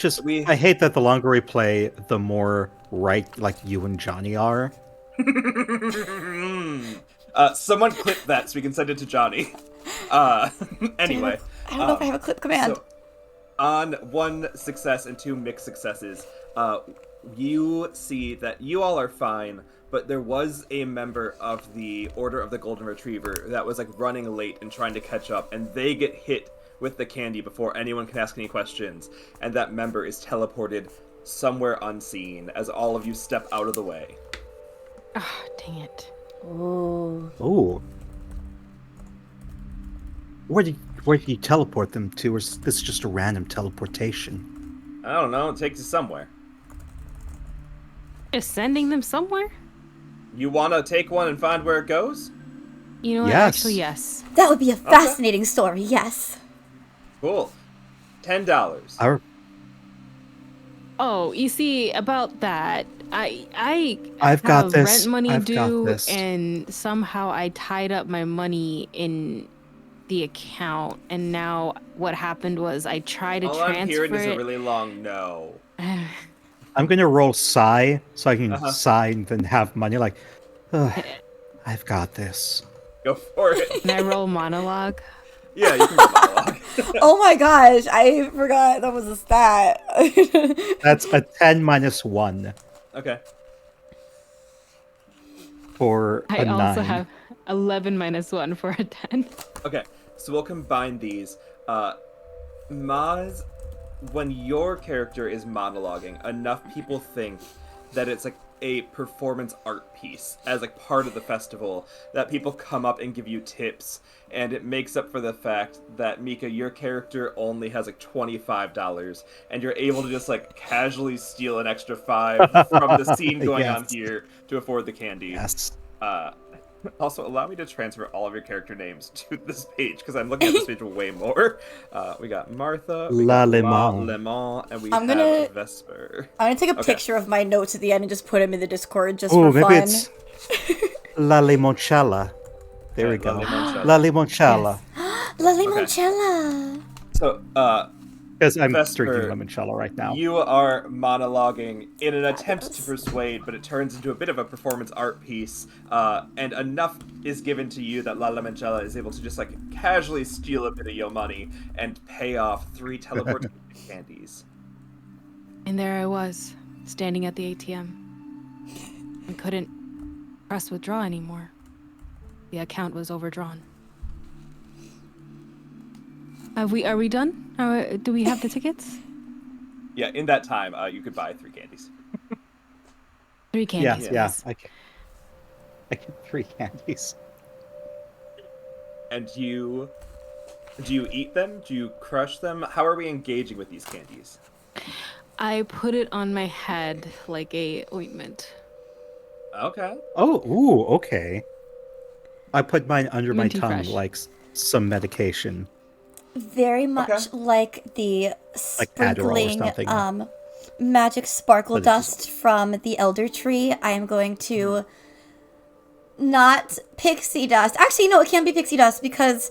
hate that the longer we play, the more right like you and Johnny are. Someone clip that so we can send it to Johnny. Anyway. I don't know if I have a clip command. So, on 1 success and 2 mixed successes, you see that you all are fine, but there was a member of the Order of the Golden Retriever that was like running late and trying to catch up, and they get hit with the candy before anyone can ask any questions, and that member is teleported somewhere unseen as all of you step out of the way. Ah, dang it. Ooh. Ooh. Where did you teleport them to, or is this just a random teleportation? I don't know, it takes you somewhere. Just sending them somewhere? You want to take one and find where it goes? You know what? Yes. Actually, yes. That would be a fascinating story, yes. Cool. $10. Oh, you see, about that, I I've got have this. rent money I've got due, this. and somehow I tied up my money in the account, and now what happened was I tried to All transfer I'm hearing is a it. really long no. I'm gonna roll sigh so I can sigh and then have money. Like, "Ugh, I've got this. Go for it. Can I roll monologue? Yeah, you can roll monologue. Oh my gosh, I forgot that was a stat. That's a 10 minus 1 Okay. for I a 9. also have 11 minus 1 for a 10. Okay, so we'll combine these. Mozz, when your character is monologuing, enough people think that it's like a performance art piece as like part of the festival, that people come up and give you tips, and it makes up for the fact that Mika, your character only has like $25, and you're able to just like casually steal an extra 5 from the scene going on Yes. here to afford the candy. Yes. Also, allow me to transfer all of your character names to this page, because I'm looking at this page way more. We got Martha, we La got Lemon. Lemon, and we I'm have gonna- Vesper. I'm gonna take a Okay. picture of my notes at the end and just put them in the Discord just Oh, for maybe fun. it's La Limoncello. There we Okay, go. La Limoncello. La Limoncello. La Okay. limoncello. So, Because I'm Vesper, drinking limoncello right now. you are monologuing in an attempt to persuade, but it turns into a bit of a performance art piece, and enough is given to you that La Limoncello is able to just like casually steal a bit of your money and pay off 3 teleportation candies. And there I was, standing at the ATM. And couldn't press withdraw anymore. The account was overdrawn. Are we done? Do we have the tickets? Yeah, in that time, you could buy 3 candies. 3 candies. Yeah, please. I get 3 candies. And do you eat them? Do you crush them? How are we engaging with these candies? I put it on my head like a ointment. Okay. Oh, ooh, okay. I put mine under my Minty tongue fresh. like some medication, Very much like the like Adderall or sprinkling something. magic sparkle But it just- dust from the elder tree. I am going to not pixie dust. Actually, no, it can't be pixie dust because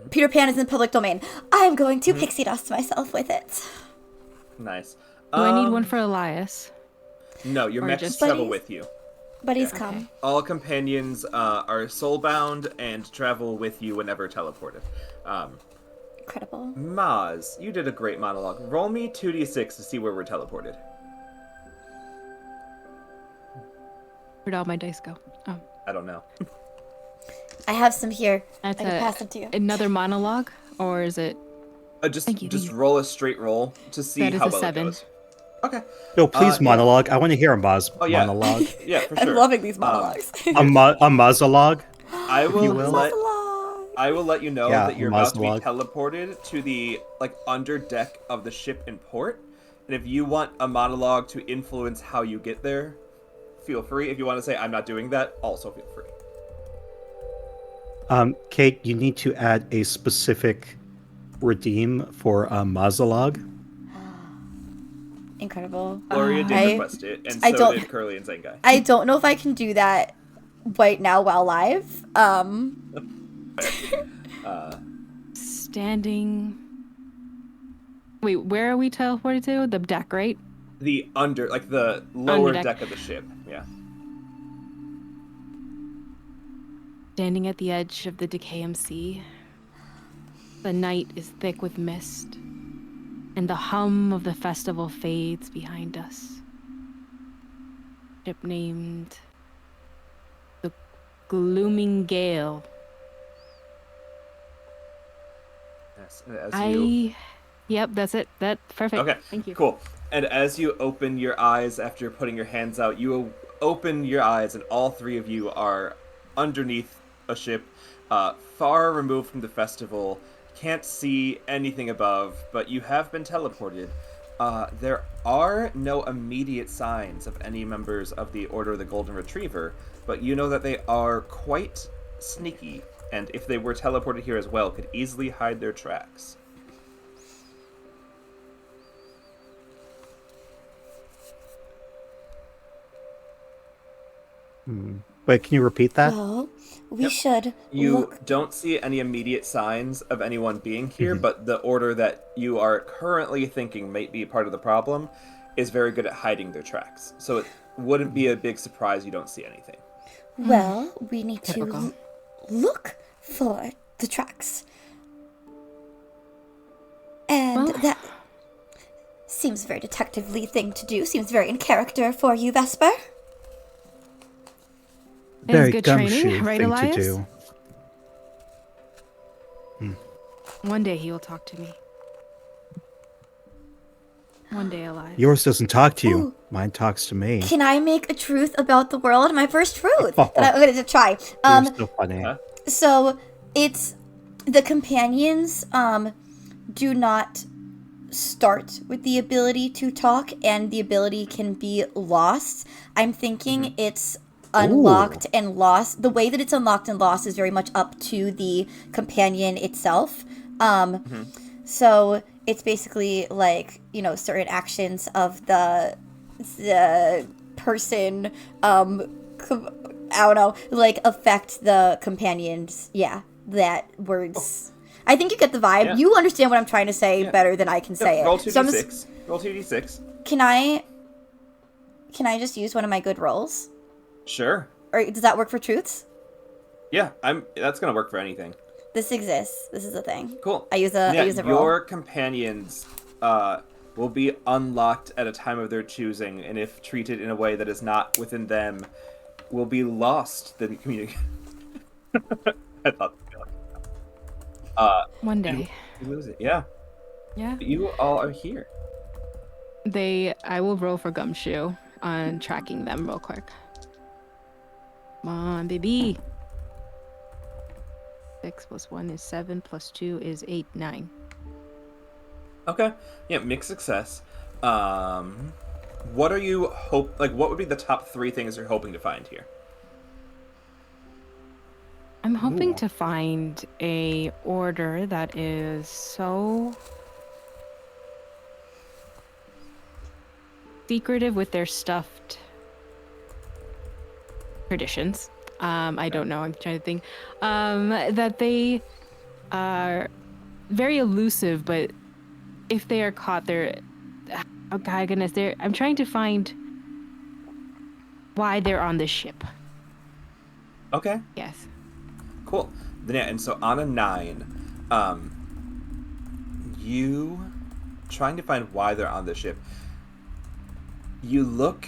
Peter Pan is in public domain. I am going to pixie dust myself with it. Nice. Do I need one for Elias? No, your or mechs just- travel Buddies? with you. But he's Yeah. come. All companions are soulbound and travel with you whenever teleported. Incredible. Mozz, you did a great monologue. Roll me 2d6 to see where we're teleported. Where'd all my dice go? Oh, I don't know. I have some here. that's I can pass them to you. another monologue, or is it? Just Thank you, thank you. roll a straight roll to see That is how a well 7. it goes. Okay. No, please yeah. monologue. I want to hear a Mozz Oh yeah. monologue. Yeah, for sure. I'm loving these monologues. A Mozzologue? I will you will. let you know Yeah, that you're about to be monologue. teleported to the under deck of the ship in port. And if you want a monologue to influence how you get there, feel free. If you want to say I'm not doing that, also feel free. Kate, you need to add a specific redeem for a Mozzologue. Incredible. Gloria did I- request it, and I so don't- did Curly and Zengai. I don't know if I can do that right now while live. Standing. Wait, where are we teleported to? The deck, right? The the lower Underdeck. deck of the ship. Yeah. Standing at the edge of the Decayum Sea. The night is thick with mist, and the hum of the festival fades behind us. Ship named the Glooming Gale. Yes. And as you... Yep, that's it. Perfect. Okay. Thank you. Cool. And as you open your eyes after putting your hands out, you open your eyes, and all 3 of you are underneath a ship, far removed from the festival. Can't see anything above, but you have been teleported. There are no immediate signs of any members of the Order of the Golden Retriever, but you know that they are quite sneaky, and if they were teleported here as well, could easily hide their tracks. Wait, can you repeat that? Well, we should You look. don't see any immediate signs of anyone being here, but the order that you are currently thinking might be part of the problem is very good at hiding their tracks. So it wouldn't be a big surprise you don't see anything. Well, we need to Typical. look for the tracks. And Well- that seems a very detective-y thing to do. Seems very in character for you, Vesper. It is Very good gumshoe training, right, thing Elias? to do. One day he will talk to me. One day, Elias. Yours doesn't talk to you. Ooh. Mine talks to me. Can I make a truth about the world? My first truth that I'm going to try. You're so funny. Huh? So it's the companions do not start with the ability to talk, and the ability can be lost. I'm thinking it's unlocked and lost. The way that it's unlocked and lost is very much up to the companion itself. So it's basically like, you know, certain actions of the person I don't know, like affect the companions. Yeah, that words. I think you get the vibe. Yeah. You understand what I'm trying to say Yeah. better than I can say Roll it. 2d6. So I'm just, Roll 2d6. can I just use one of my good rolls? Sure. Or does that work for truths? Yeah, that's gonna work for anything. This exists. This is a thing. Cool. I use a roll. Your companions will be unlocked at a time of their choosing, and if treated in a way that is not within them, will be lost. The community. I thought. One day. You lose it. Yeah. Yeah. You all are here. I will roll for Gumshoe. on tracking them real quick. Come on, baby. 6 plus 1 is 7, plus 2 is 8, 9. Okay. Yeah, mixed success. What are you what would be the top 3 things you're hoping to find here? I'm hoping Ooh. to find a order that is so secretive with their stuffed traditions. I don't know. I'm trying to think. That they are very elusive, but if they are caught, they're oh god goodness. I'm trying to find why they're on this ship. Okay. Yes. Cool. Then yeah, and so on a 9, you trying to find why they're on the ship. You look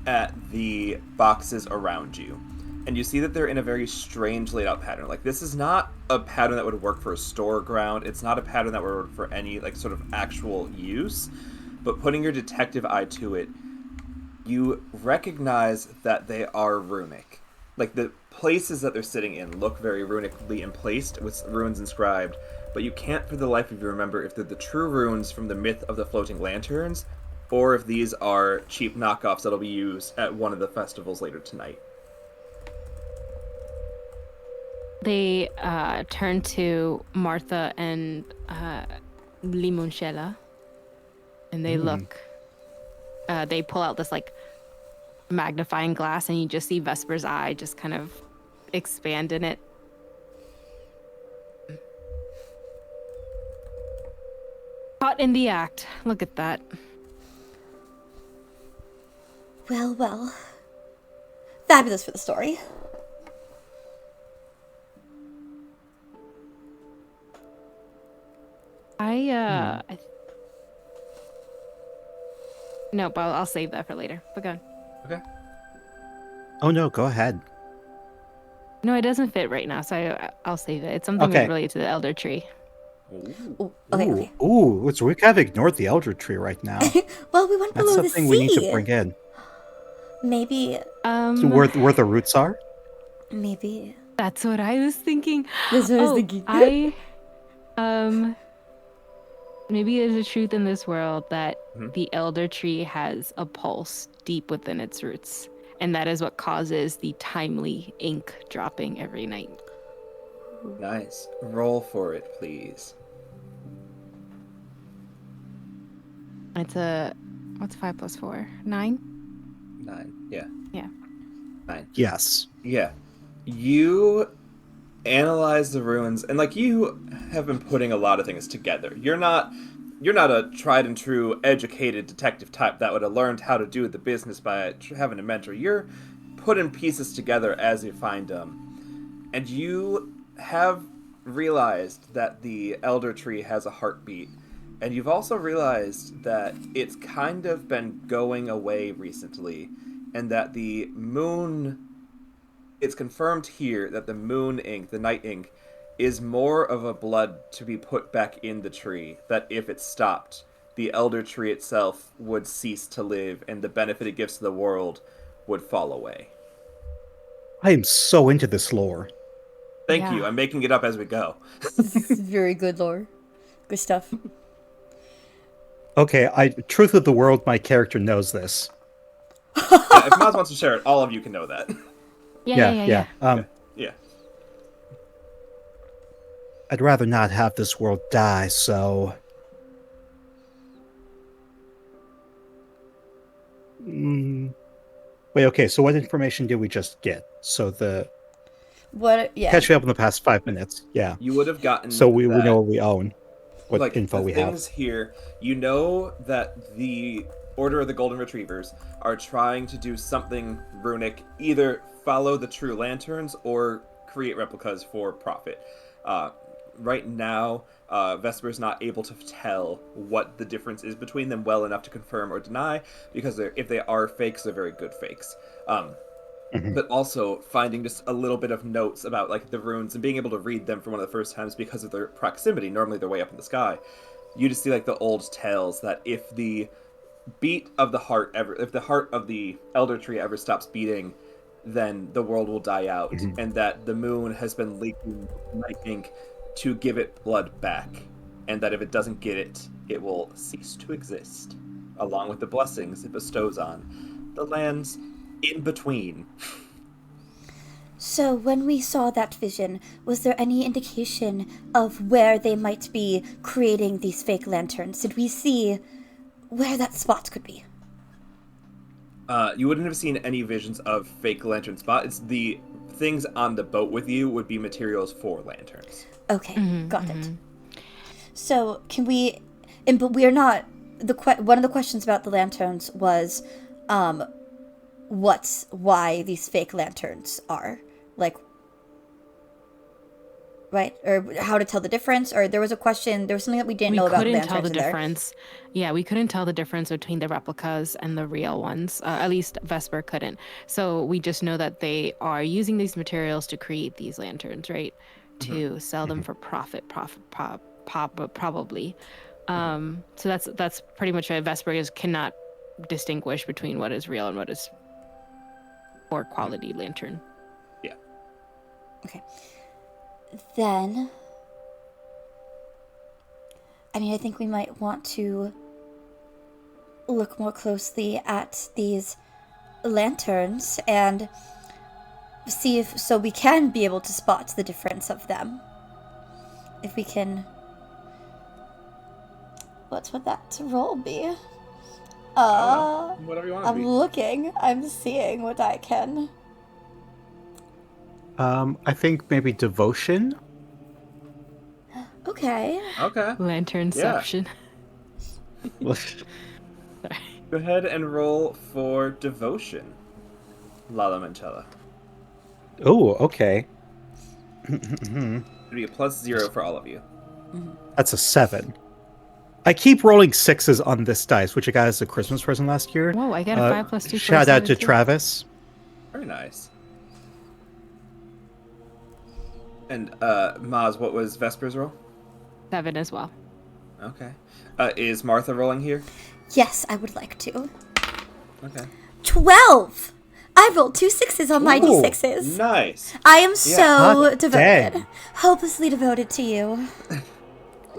at the boxes around you, and you see that they're in a very strange laid out pattern. Like, this is not a pattern that would work for a store ground. It's not a pattern that would work for any sort of actual use. But putting your detective eye to it, you recognize that they are runic. Like, the places that they're sitting in look very runically emplaced with runes inscribed, but you can't for the life of you remember if they're the true runes from the myth of the floating lanterns, or if these are cheap knockoffs that'll be used at one of the festivals later tonight. They turn to Martha and Limonchella, and they look. They pull out this magnifying glass, and you just see Vesper's eye just kind of expand in it. Caught in the act. Look at that. Well, well. Fabulous for the story. No, but I'll save that for later. But go on. Okay. Oh no, go ahead. No, it doesn't fit right now, so I'll save it. It's something Okay. related to the Elder Tree. Ooh, okay, okay. Ooh, so we kind of ignored the Elder Tree right now. Well, we went That's below the something sea. we need to bring in. Maybe, So where the roots are? maybe. That's what I was thinking. That's what I was Oh, thinking. maybe there's a truth in this world that Mhm. the Elder Tree has a pulse deep within its roots, and that is what causes the timely ink dropping every night. Nice. Roll for it, please. What's 5 plus 4? 9? 9. Yeah. Yeah. 9. Yes. Yeah. You analyze the ruins, and you have been putting a lot of things together. You're not a tried and true educated detective type that would have learned how to do the business by having a mentor. You're putting pieces together as you find them, and you have realized that the Elder Tree has a heartbeat, and you've also realized that it's kind of been going away recently, and that the moon, it's confirmed here that the moon ink, the night ink, is more of a blood to be put back in the tree, that if it stopped, the Elder Tree itself would cease to live, and the benefit it gives to the world would fall away. I am so into this lore. Thank you. I'm making it up as we go. This is very good lore. Good stuff. Okay, truth of the world, my character knows this. Yeah, if Mozz wants to share it, all of you can know that. Yeah. Yeah. I'd rather not have this world die, so... Wait, okay, so what information did we just get? So What? Yeah. catch me up in the past 5 minutes. Yeah. You would have gotten So we that, know what we own. What info we have. things here, you know that the Order of the Golden Retrievers are trying to do something runic, either follow the true lanterns or create replicas for profit. Right now, Vesper's not able to tell what the difference is between them well enough to confirm or deny, because if they are fakes, they're very good fakes. But also finding just a little bit of notes about the runes and being able to read them for one of the first times because of their proximity. Normally they're way up in the sky. You just see the old tales that if the beat of the heart if the heart of the elder tree ever stops beating, then the world will die out, and that the moon has been leaking night ink to give it blood back, and that if it doesn't get it, it will cease to exist, along with the blessings it bestows on the lands in between. So when we saw that vision, was there any indication of where they might be creating these fake lanterns? Did we see where that spot could be? You wouldn't have seen any visions of fake lantern spot. It's the things on the boat with you would be materials for lanterns. Okay, got it. So can we? But we are not. One of the questions about the lanterns was, why these fake lanterns are like, right? Or how to tell the difference? Or there was a question. There was something that we didn't know about lanterns. We couldn't tell the in there. difference. Yeah, we couldn't tell the difference between the replicas and the real ones. At least Vesper couldn't. So we just know that they are using these materials to create these lanterns, right? To sell them for profit, probably. So that's pretty much it. Vesper cannot distinguish between what is real and what is poor quality lantern. Yeah. Okay. Then, I mean, I think we might want to look more closely at these lanterns and see if so we can be able to spot the difference of them. If we can. What would that roll be? Whatever you want. I'm looking. I'm seeing what I can. I think maybe devotion. Okay. Okay. Lanternception. Go ahead and roll for devotion, Lala Manchella. Oh, okay. It'll be a +0 for all of you. That's a 7. I keep rolling 6s on this dice, which I got as a Christmas present last year. Whoa, I got a 5 + 2. Shout out to Travis. Very nice. And Mozz, what was Vesper's roll? 7 as well. Okay. Is Martha rolling here? Yes, I would like to. Okay. 12! I rolled 2 6s on my d6s. Nice. I am so hot devoted. dang. Hopelessly devoted to you.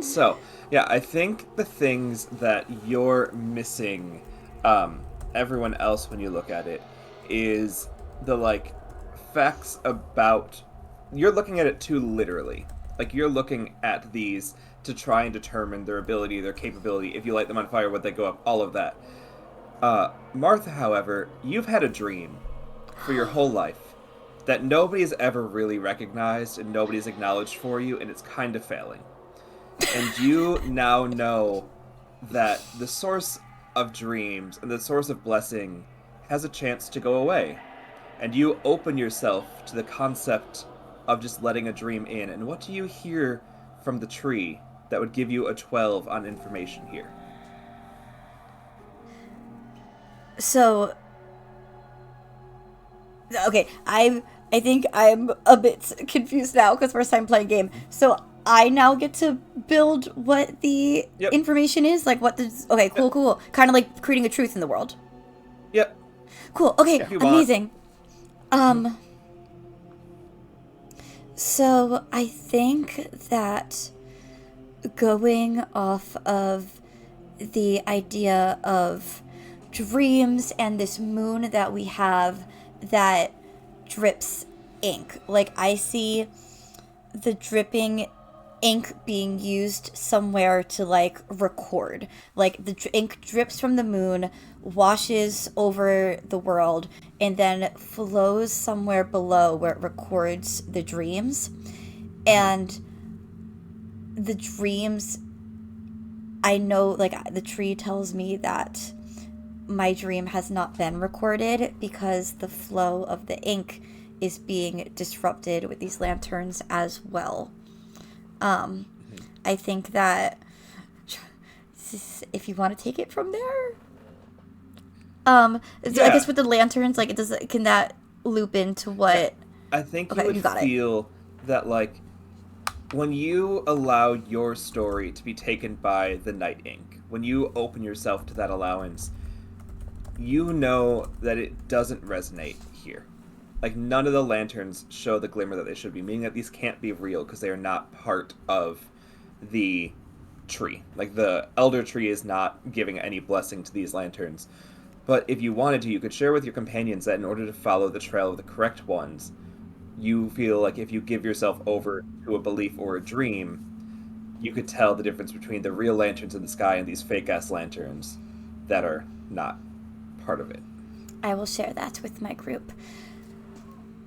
So, yeah, I think the things that you're missing, everyone else when you look at it, is the, facts about... You're looking at it too literally. You're looking at these to try and determine their ability, their capability, if you light them on fire, would they go up, all of that. Martha, however, you've had a dream for your whole life that nobody's ever really recognized and nobody's acknowledged for you, and it's kind of failing. And you now know that the source of dreams and the source of blessing has a chance to go away. And you open yourself to the concept of just letting a dream in. And what do you hear from the tree that would give you a 12 on information here? So, okay, I think I'm a bit confused now because first time playing game. So I now get to build what the information is, what the. Okay, cool. Kind of like creating a truth in the world. Yep. Cool. Okay, amazing. So I think that going off of the idea of dreams and this moon that we have that drips ink. I see the dripping ink being used somewhere to record. The ink drips from the moon, washes over the world, and then flows somewhere below where it records the dreams. And the dreams, I know, the tree tells me that my dream has not been recorded because the flow of the ink is being disrupted with these lanterns as well. I think that if you want to take it from there, I guess with the lanterns, can that loop into what? I think you would feel that when you allow your story to be taken by the Night Ink, when you open yourself to that allowance, you know that it doesn't resonate here. Like, none of the lanterns show the glimmer that they should be, meaning that these can't be real because they are not part of the tree. Like, the elder tree is not giving any blessing to these lanterns. But if you wanted to, you could share with your companions that in order to follow the trail of the correct ones, you feel like if you give yourself over to a belief or a dream, you could tell the difference between the real lanterns in the sky and these fake-ass lanterns that are not part of it. I will share that with my group.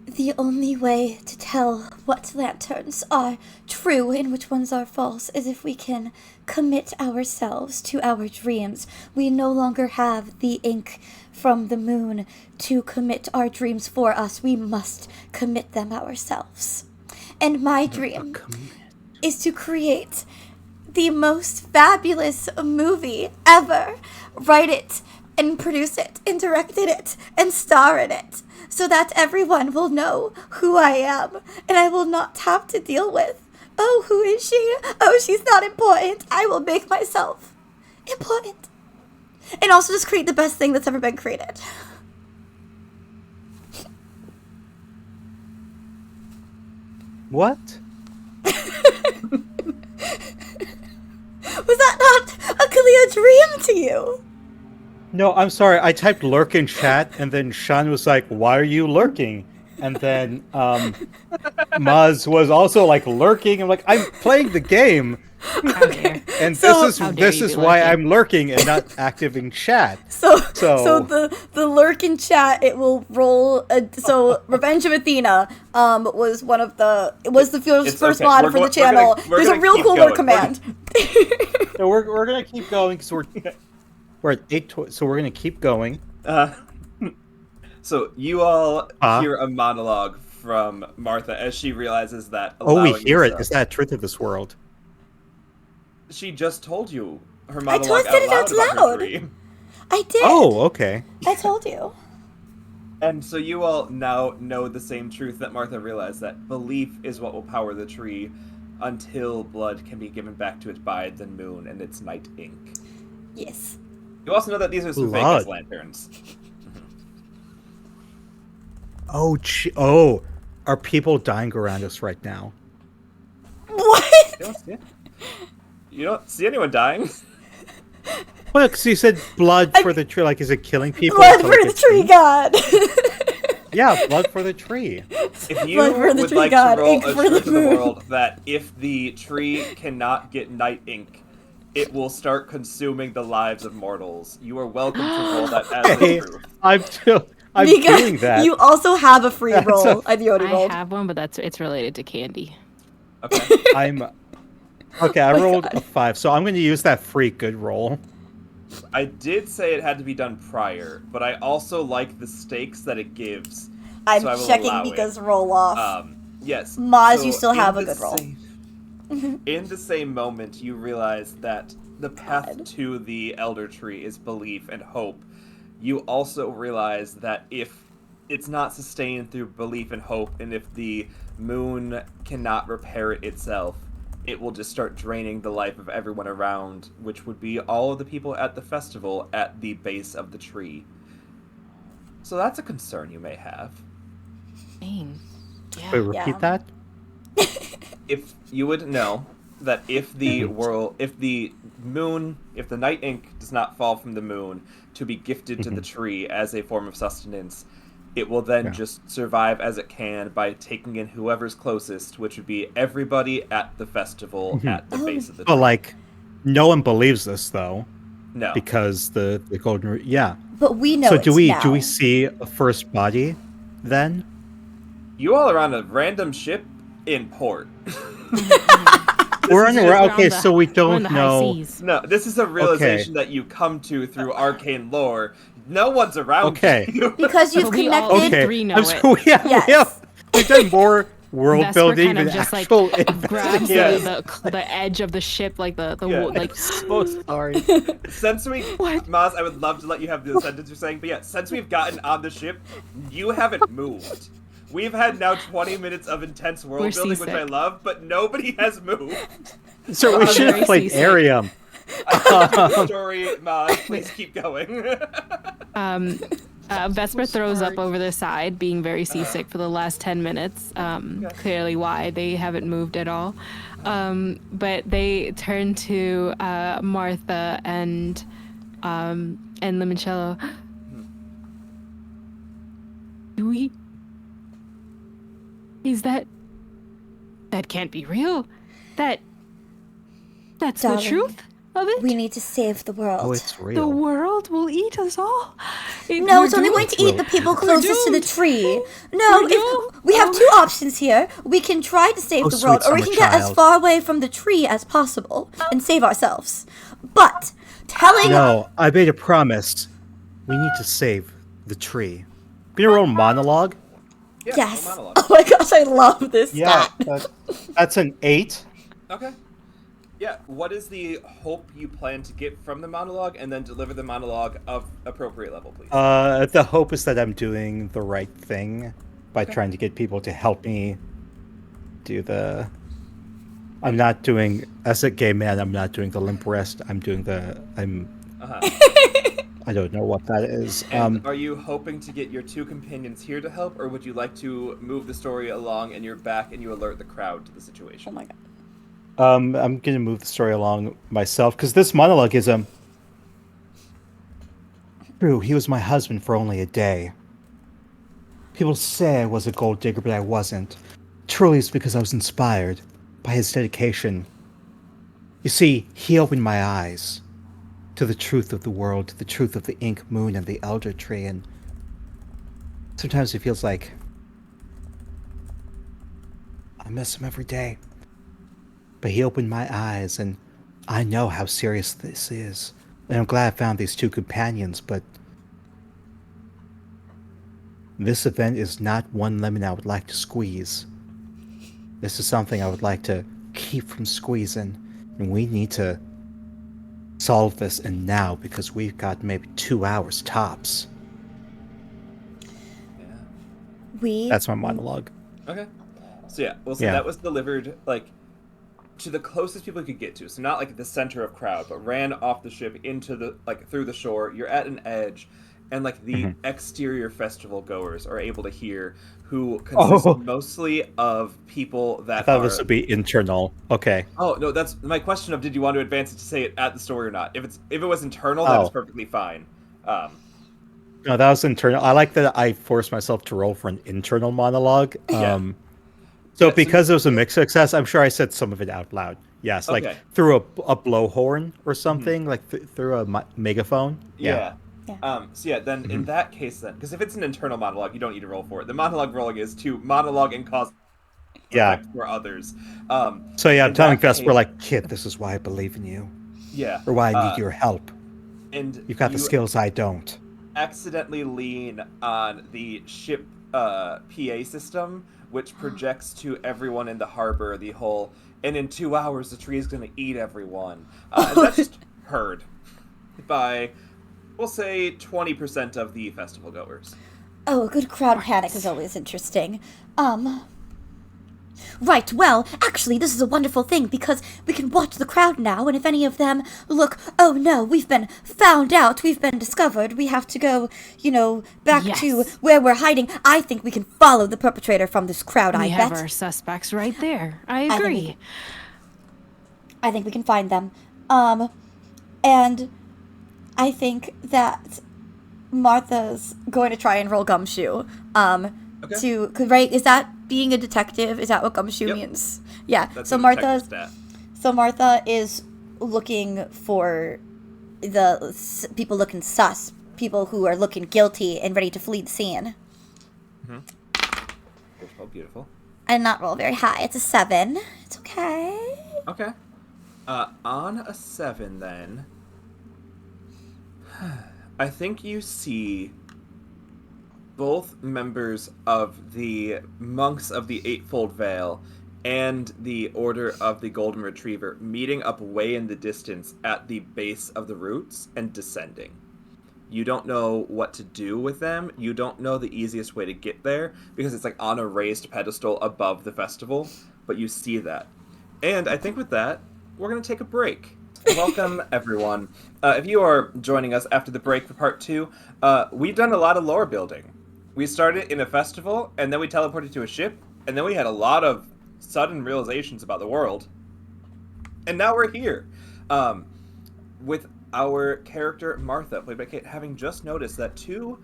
The only way to tell what lanterns are true and which ones are false is if we can commit ourselves to our dreams. We no longer have the ink from the moon to commit our dreams for us. We must commit them ourselves. And my dream is to create the most fabulous movie ever. Write it and produce it and direct it and star in it, so that everyone will know who I am, and I will not have to deal with, oh, who is she? Oh, she's not important. I will make myself important. And also just create the best thing that's ever been created. What? Was that not a clear dream to you? No, I'm sorry. I typed lurk in chat, and then Sean was like, "Why are you lurking?" And then Mozz was also like lurking. I'm like, I'm playing the game, and this is why I'm lurking and not active in chat. So the lurk in chat, it will roll. So Revenge of Athena was the first mod for the channel. There's a real cool word command. So we're gonna keep going because we're at 8, so we're gonna keep going. So you all hear a monologue from Martha as she realizes that. We hear it. Is that truth of this world? She just told you her monologue out loud. I did. Oh, okay. I told you. And so you all now know the same truth that Martha realized, that belief is what will power the tree until blood can be given back to it by the moon and its night ink. Yes. You also know that these are some fake lanterns. Oh, are people dying around us right now? What? You don't see anyone dying? Well, because you said blood for the tree. Like, is it killing people? Blood for the tree god. Yeah, blood for the tree. If you would like to roll a truth of the world that if the tree cannot get night ink, it will start consuming the lives of mortals, you are welcome to roll that as a truth. I'm Mika, doing that. You also have a free roll. I have one, but it's related to candy. Okay. I rolled a 5, so I'm going to use that free good roll. I did say it had to be done prior, but I also like the stakes that it gives. I'm so I will checking Mika's roll off. Yes. Mozz, so you still have a good roll. In the same moment, you realize that the path to the Elder Tree is belief and hope. You also realize that if it's not sustained through belief and hope, and if the moon cannot repair it itself, it will just start draining the life of everyone around, which would be all of the people at the festival at the base of the tree. So that's a concern you may have. Dang. Yeah. Wait, repeat that? If you would know that if the night ink does not fall from the moon to be gifted to the tree as a form of sustenance, it will then just survive as it can by taking in whoever's closest, which would be everybody at the festival at the base of the tree. But like, no one believes this though. No, because the golden But we know. So do we see a first body then? You all are on a random ship in port. So we don't know. No, this is a realization that you come to through arcane lore. No one's around you. Because you've connected. We've done more world building kind of than just actual grabs investigation. the edge of the ship, like like. So sorry. Since Mozz, I would love to let you have the sentence you're saying, but since we've gotten on the ship, you haven't moved. We've had now 20 minutes of intense world We're building, which I seasick. love, but nobody has moved. So we should have very played seasick. Arium. I think the story, Mozz, please keep going. Vesper throws up smart. over their side, being very seasick for the last 10 minutes. Clearly why they haven't moved at all. But they turn to Martha and Limoncello. That can't be real. That's the Darling, truth of it? We need to save the world. Oh, it's The real. world will eat us all. No, it's only going to eat the people closest to the tree. No, we have two options here. We can try to save Oh, the world, sweet or we summer can get as child. far away from the tree as possible and save ourselves. But telling No, I made a promise. We need to save the tree. Can you roll a monologue? Yeah, yes. no monologue. Oh my gosh, I love this stat. That's an 8. Okay. Yeah, what is the hope you plan to get from the monologue, and then deliver the monologue of appropriate level, please? The hope is that I'm doing the right thing by Okay. trying to get people to help me do the... I'm not doing... As a gay man, I'm not doing the limp wrist. I'm doing the... Uh-huh. I don't know what that is. And are you hoping to get your two companions here to help, or would you like to move the story along and you're back and you alert the crowd to the situation? Oh my god. I'm gonna move the story along myself, because this monologue is, True, he was my husband for only a day. People say I was a gold digger, but I wasn't. Truly it's because I was inspired by his dedication. You see, he opened my eyes to the truth of the world, to the truth of the ink moon and the elder tree, and sometimes it feels like I miss him every day. But he opened my eyes, and I know how serious this is. And I'm glad I found these two companions, but this event is not one lemon I would like to squeeze. This is something I would like to keep from squeezing, and we need to solve this, and now, because we've got maybe 2 hours tops. Yeah. That's my monologue. Okay. So yeah, we'll say Yeah. that was delivered, like, to the closest people you could get to. So not like the center of crowd, but ran off the ship into the, like, through the shore. You're at an edge, and, like, the exterior festival goers are able to hear, who consists mostly of people that I thought are... this would be internal. Okay. Oh, no, that's my question of, did you want to advance it to say it at the story or not? If it was internal, that is perfectly fine. No, that was internal. I like that I forced myself to roll for an internal monologue. Yeah. So because it was a mixed success, I'm sure I said some of it out loud. Yes, Okay. like through a blowhorn or something, like through a megaphone. Yeah. Yeah. So yeah, then in that case then, because if it's an internal monologue, you don't need to roll for it. The monologue rolling is to monologue and cause effect for others. So yeah, I'm in telling that Vesper, case- like, kid, this is why I believe in you. Yeah. Or why I need your help. And You've got the skills I don't. accidentally lean on the ship PA system, which projects to everyone in the harbor the whole, and in 2 hours the tree is going to eat everyone. And that's just heard by, we'll say, 20% of the festival goers. Oh, a good crowd panic is always interesting. Right, well, actually, this is a wonderful thing because we can watch the crowd now, and if any of them look, oh no, we've been found out, we've been discovered, we have to go, back to where we're hiding, I think we can follow the perpetrator from this crowd, We I have bet. our suspects right there. I think agree. I think we can find them. And I think that Martha's going to try and roll gumshoe. Right? Is that being a detective? Is that what gumshoe means? Yeah. That's So a detective stat. Martha is looking for the people looking sus, people who are looking guilty and ready to flee the scene. Beautiful, beautiful. I did not roll very high. It's a 7. It's okay. Okay. On a 7, then, I think you see both members of the Monks of the Eightfold Veil and the Order of the Golden Retriever meeting up way in the distance at the base of the roots and descending. You don't know what to do with them. You don't know the easiest way to get there because it's like on a raised pedestal above the festival, but you see that. And I think with that, we're going to take a break. Welcome, everyone. If you are joining us after the break for part 2, we've done a lot of lore building. We started in a festival, and then we teleported to a ship, and then we had a lot of sudden realizations about the world. And now we're here. With our character Martha, played by Kate, having just noticed that 2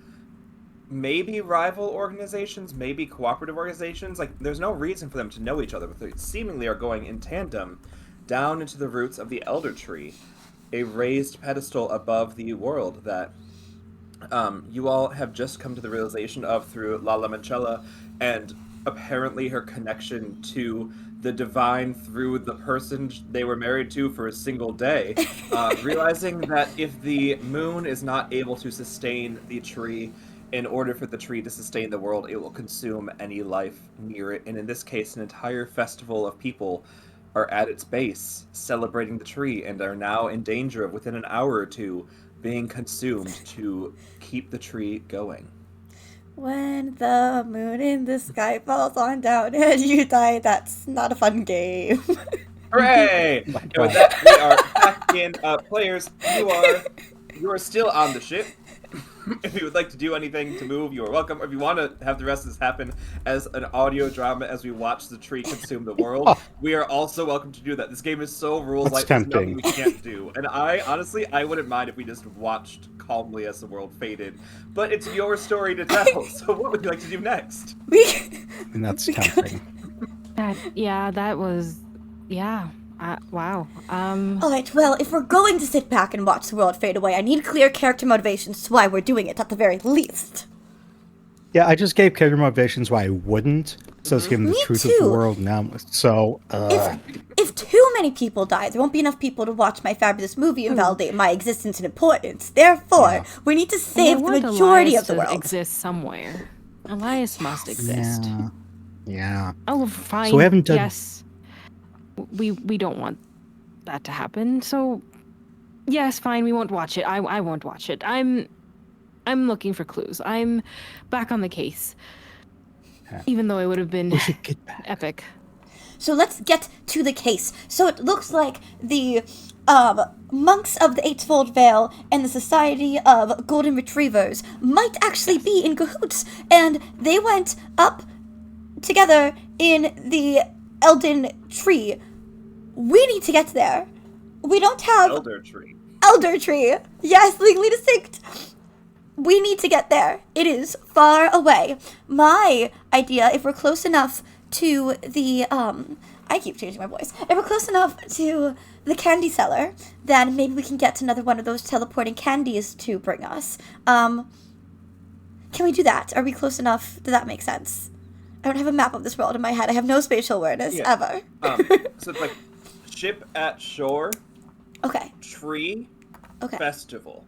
maybe rival organizations, maybe cooperative organizations, like there's no reason for them to know each other, but they seemingly are going in tandem down into the roots of the Elder Tree, a raised pedestal above the world that you all have just come to the realization of through La Limoncello, and apparently her connection to the divine through the person they were married to for a single day, realizing that if the moon is not able to sustain the tree, in order for the tree to sustain the world, it will consume any life near it. And in this case, an entire festival of people are at its base, celebrating the tree, and are now in danger of, within an hour or 2, being consumed to keep the tree going. When the moon in the sky falls on down and you die, that's not a fun game. Hooray! And with that, we are back in. Players, you are still on the ship. If you would like to do anything to move, you are welcome. If you want to have the rest of this happen as an audio drama as we watch the tree consume the world, we are also welcome to do that. This game is so rules-like, there's nothing we can't do. And I wouldn't mind if we just watched calmly as the world faded. But it's your story to tell, so what would you like to do next? And that's tempting. That was... Yeah. Wow. Alright, well, if we're going to sit back and watch the world fade away, I need clear character motivations to why we're doing it, at the very least. Yeah, I just gave character motivations why I wouldn't. So it's given the truth of the world now. So, If too many people die, there won't be enough people to watch my fabulous movie and validate my existence and importance. Therefore, we need to save the majority of the world. Exists somewhere. Elias must exist. Yeah. Oh, fine. So we haven't done... Yes. We don't want that to happen. So, yes, fine. We won't watch it. I won't watch it. I'm looking for clues. I'm back on the case. Even though it would have been epic. So let's get to the case. So it looks like the monks of the Eightfold Veil and the Society of Golden Retrievers might actually be in cahoots, and they went up together in the Elden Tree. We need to get there. We don't have... Elder Tree. Elder Tree. Yes, legally distinct. We need to get there. It is far away. My idea, if we're close enough to the, I keep changing my voice. If we're close enough to the candy cellar, then maybe we can get another one of those teleporting candies to bring us. Can we do that? Are we close enough? Does that make sense? I don't have a map of this world in my head. I have no spatial awareness, ever. So it's like ship at shore. Okay. Tree. Okay. Festival.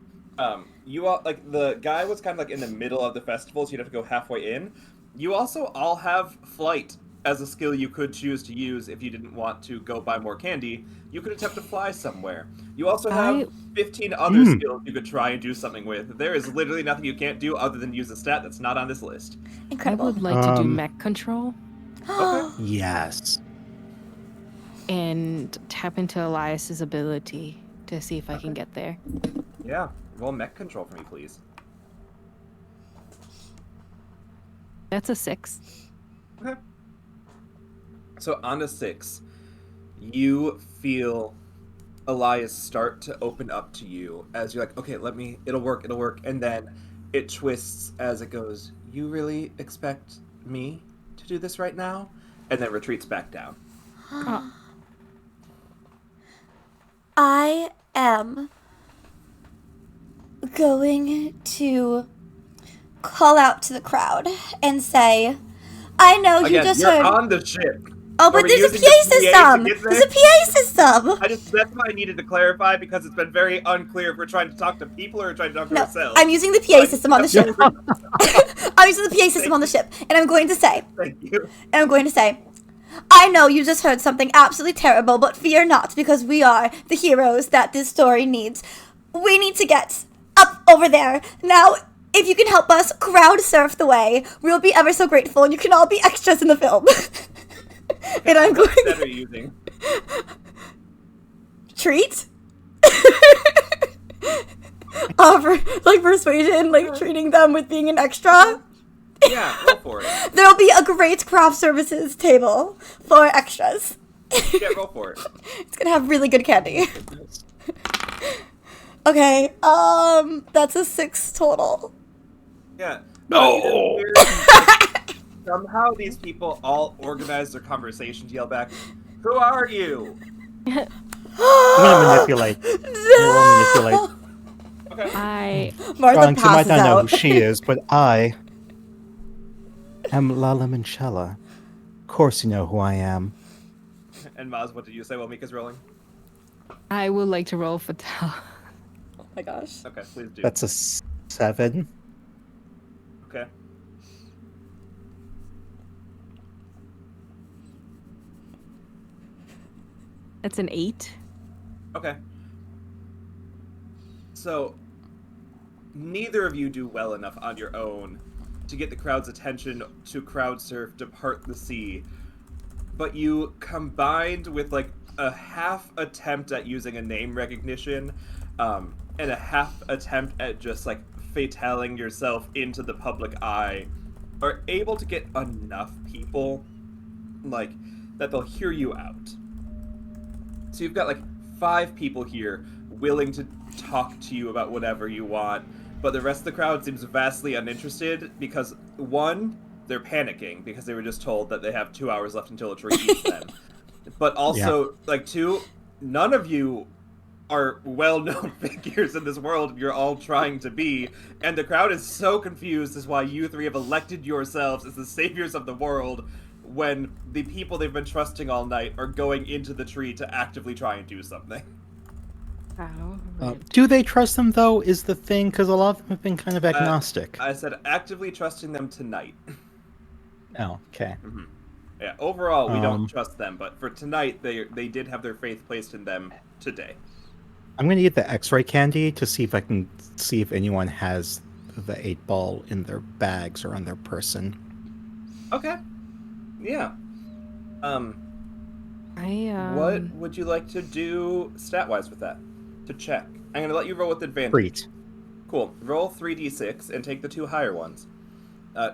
You all, like, the guy was kind of like in the middle of the festival, so you'd have to go halfway in. You also all have flight as a skill you could choose to use if you didn't want to go buy more candy. You could attempt to fly somewhere. You also have 15 other skills you could try and do something with. There is literally nothing you can't do other than use a stat that's not on this list. Incredible. I would like to do mech control. Okay. Yes. And tap into Elias's ability to see if I can get there. Yeah. Roll mech control for me, please. That's a 6. Okay. So on a 6, you feel Elias start to open up to you as you're like, okay, it'll work. And then it twists as it goes, you really expect me to do this right now? And then retreats back down. I am going to call out to the crowd and say, I know you just you're heard... on the ship. Oh, but there's a PA system! There's a PA system! That's what I needed to clarify, because it's been very unclear if we're trying to talk to people or trying to talk to ourselves. I'm using the PA system on the ship. I'm using the PA system on the ship, and I'm going to say... Thank you. And I'm going to say, I know you just heard something absolutely terrible, but fear not, because we are the heroes that this story needs. We need to get up over there. Now, if you can help us crowd surf the way, we'll be ever so grateful, and you can all be extras in the film. And I'm going. What set are you using? Treat? For persuasion, treating them with being an extra. Yeah, roll for it. There'll be a great craft services table for extras. Yeah, roll for it. It's gonna have really good candy. Okay, that's a 6 total. Yeah. No! Somehow these people all organize their conversation to yell back, "Who are you?" I'm gonna manipulate. No! Okay. Martha Ronk, you might passes not know out. who she is, but I am Lala Manchella. Of course you know who I am. And Mozz, what did you say while Mika's rolling? I would like to roll Fatal. Oh my gosh. Okay, please do. That's a 7. Okay. That's an 8. Okay. So, neither of you do well enough on your own to get the crowd's attention to crowd surf Depart the Sea. But you combined with a half attempt at using a name recognition, and a half attempt at just fataling yourself into the public eye, are able to get enough people that they'll hear you out. So you've got 5 people here willing to talk to you about whatever you want, but the rest of the crowd seems vastly uninterested because, one, they're panicking because they were just told that they have 2 hours left until a tree eats them. But also, 2, none of you are well-known figures in this world you're all trying to be, and the crowd is so confused as why you 3 have elected yourselves as the saviors of the world when the people they've been trusting all night are going into the tree to actively try and do something. Do they trust them, though, is the thing? Because a lot of them have been kind of agnostic. I said actively trusting them tonight. Oh, okay. Mm-hmm. Yeah, overall, we don't trust them, but for tonight, they did have their faith placed in them today. I'm going to eat the X-ray candy to see if I can see if anyone has the 8-ball in their bags or on their person. Okay. Yeah. What would you like to do stat-wise with that? To check. I'm going to let you roll with advantage. Treat. Cool. Roll 3d6 and take the 2 higher ones.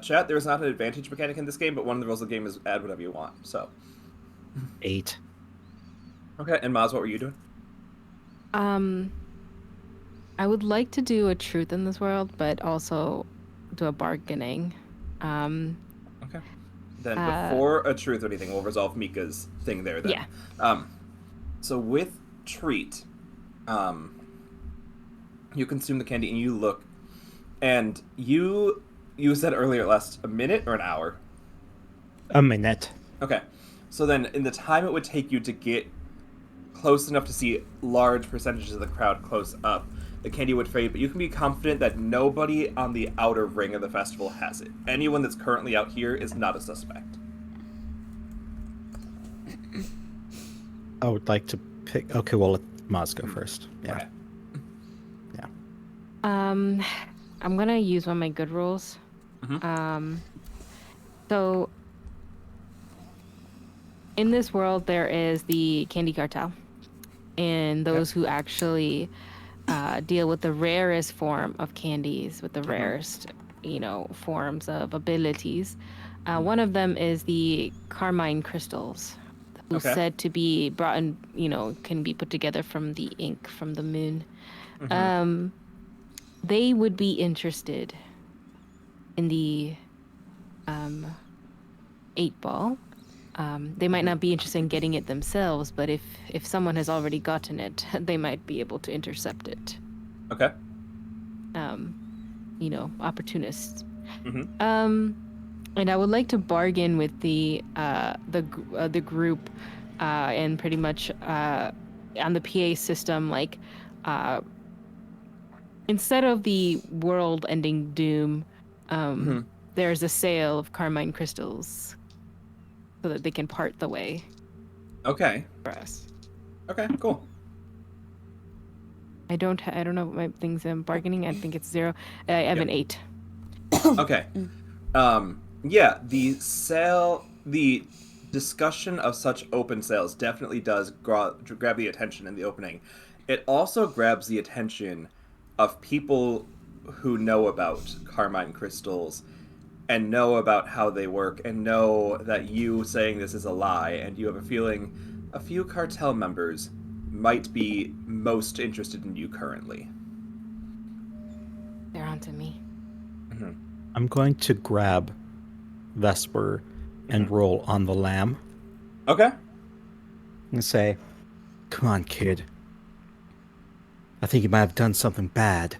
Chat, there is not an advantage mechanic in this game, but one of the rules of the game is add whatever you want, so. 8. Okay, and Mozz, what were you doing? I would like to do a truth in this world, but also do a bargaining. Okay. Then before a truth or anything, we'll resolve Mika's thing there then. Yeah. So with treat, you consume the candy and you look, and you said earlier it lasts a minute or an hour? A minute. Okay. So then in the time it would take you to get close enough to see large percentages of the crowd close up, the candy would fade, but you can be confident that nobody on the outer ring of the festival has it. Anyone that's currently out here is not a suspect. I would like to pick... Okay, well, let Mozz go first. Yeah. Okay. Yeah. I'm gonna use one of my good rules. Mm-hmm. So in this world, there is the candy cartel, and those who actually deal with the rarest form of candies, with the rarest, forms of abilities. One of them is the carmine crystals, who's said to be brought in, can be put together from the ink from the moon. Mm-hmm. They would be interested in the 8-ball. They might not be interested in getting it themselves, but if someone has already gotten it, they might be able to intercept it. Okay. Opportunists. Mm-hmm. And I would like to bargain with the group, and pretty much on the PA system, instead of the world-ending doom, there's a sale of carmine crystals, so that they can part the way. Okay. For us. Okay, cool. I don't know what my things I'm bargaining. I think it's 0. I have an 8. Okay. Yeah, the discussion of such open sales definitely does grab the attention in the opening. It also grabs the attention of people who know about Carmine crystals and know about how they work and know that you saying this is a lie, and you have a feeling a few cartel members might be most interested in you currently. They're onto me. I'm going to grab Vesper and roll on the lamb Okay. and say, "Come on, kid. I think you might have done something bad."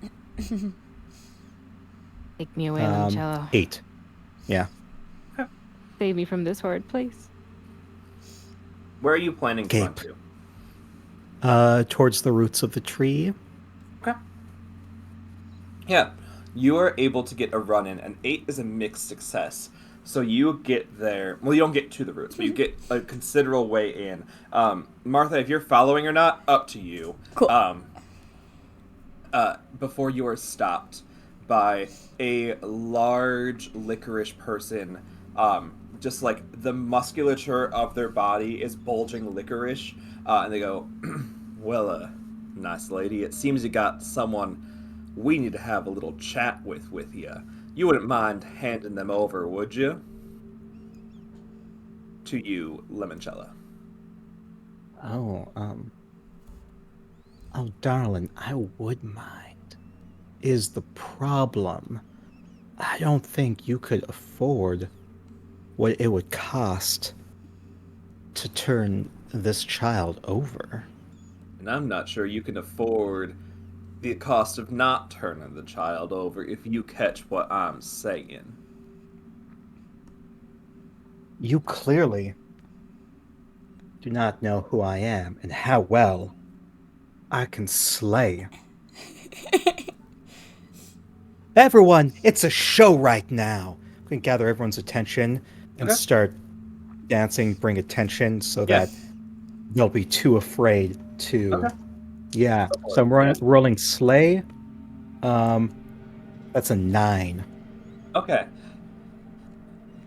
Take me away, Limoncello. 8. Yeah. Save me from this horde, please. Where are you planning to run Gape. to? Towards the roots of the tree. Okay. Yeah, you are able to get a run in. An 8 is a mixed success. So you get there. Well, you don't get to the roots, but you get a considerable way in. Martha, if you're following or not, up to you. Cool. Before you are stopped by a large licorice person, just like the musculature of their body is bulging licorice, and they go, "Well, nice lady, it seems you got someone we need to have a little chat with you. You wouldn't mind handing them over, would you?" To you, Limoncello. Oh, darling, I would mind. Is the problem, I don't think you could afford what it would cost to turn this child over. And I'm not sure you can afford the cost of not turning the child over, if you catch what I'm saying. You clearly do not know who I am and how well I can slay. Everyone, it's a show right now. We can gather everyone's attention and start dancing, bring attention so that they'll be too afraid to. Okay. Yeah. So I'm rolling slay. That's a 9. Okay.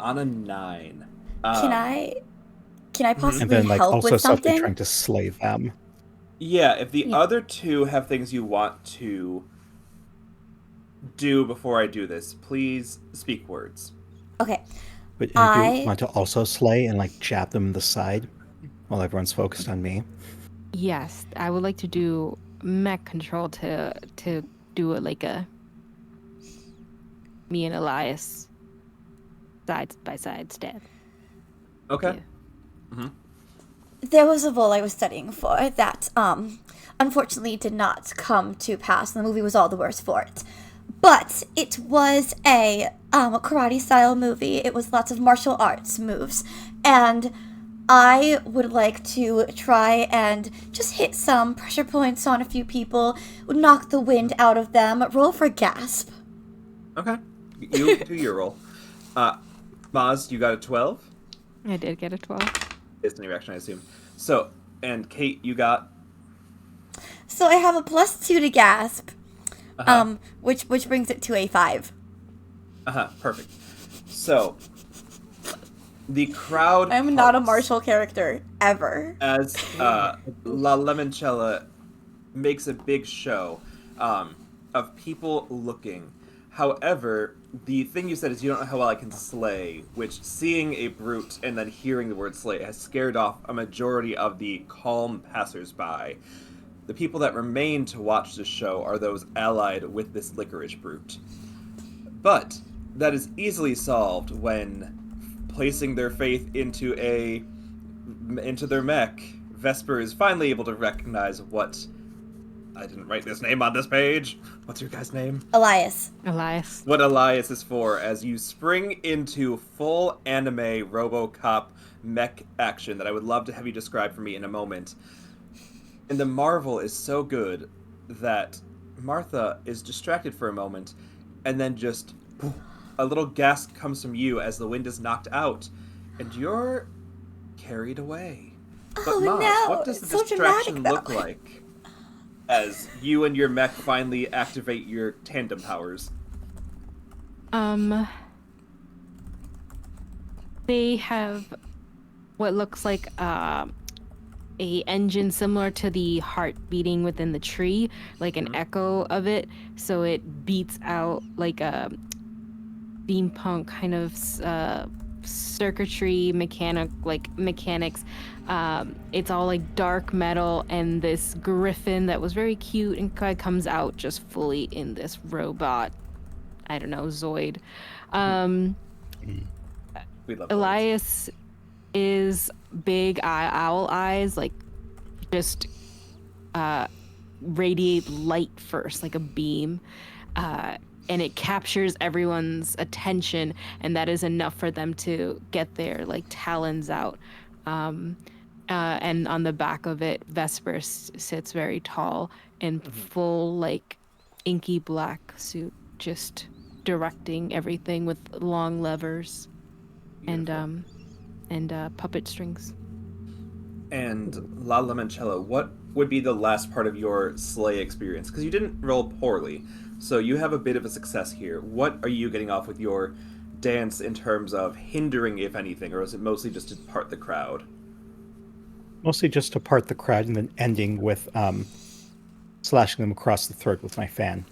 On a 9. Can I possibly and then, like, help also with something something? trying to slay them. Yeah, if the other two have things you want to do before I do this, please speak words. Okay. But if you want to also slay and, like, jab them in the side while everyone's focused on me. Yes, I would like to do mech control to do it like a me and Elias side by side stab. Okay. Yeah. There was a role I was studying for that unfortunately did not come to pass, and the movie was all the worse for it. But it was a karate style movie. It was lots of martial arts moves, and I would like to try and just hit some pressure points on a few people, knock the wind out of them, roll for gasp. Okay. You do your roll. Mozz, you got a 12? I did get a 12. It's an reaction, I assume. So, and Kate, you got? So I have a +2 to gasp, which brings it to a 5. Perfect. So, the crowd. I'm not a martial character ever. As La Limoncello makes a big show of people looking. However, the thing you said is you don't know how well I can slay, which, seeing a brute and then hearing the word slay, has scared off a majority of the calm passersby. The people that remain to watch this show are those allied with this licorice brute. But that is easily solved when placing their faith into their mech. Vesper is finally able to recognize what... I didn't write this name on this page. What's your guy's name? Elias. What Elias is for, as you spring into full anime RoboCop mech action that I would love to have you describe for me in a moment. And the marvel is so good that Martha is distracted for a moment, and then just a little gasp comes from you as the wind is knocked out, and you're carried away. But Oh Mozz, no! what does the It's so distraction dramatic, look though. like? as you and your mech finally activate your tandem powers. They have what looks like a engine similar to the heart beating within the tree, like an echo of it. So it beats out like a steampunk kind of circuitry mechanics. It's all like dark metal, and this griffin that was very cute and kind of comes out just fully in this robot. I don't know, Zoid. We love Elias is big owl eyes, like just radiate light first, like a beam. And it captures everyone's attention, and that is enough for them to get their like talons out. And on the back of it, Vesper sits very tall in full like inky black suit, just directing everything with long levers and puppet strings. And La Limoncello, what would be the last part of your sleigh experience? Because you didn't roll poorly, so you have a bit of a success here. What are you getting off with your dance in terms of hindering, if anything, or is it mostly just to part the crowd? Mostly just to part the crowd, and then ending with slashing them across the throat with my fan.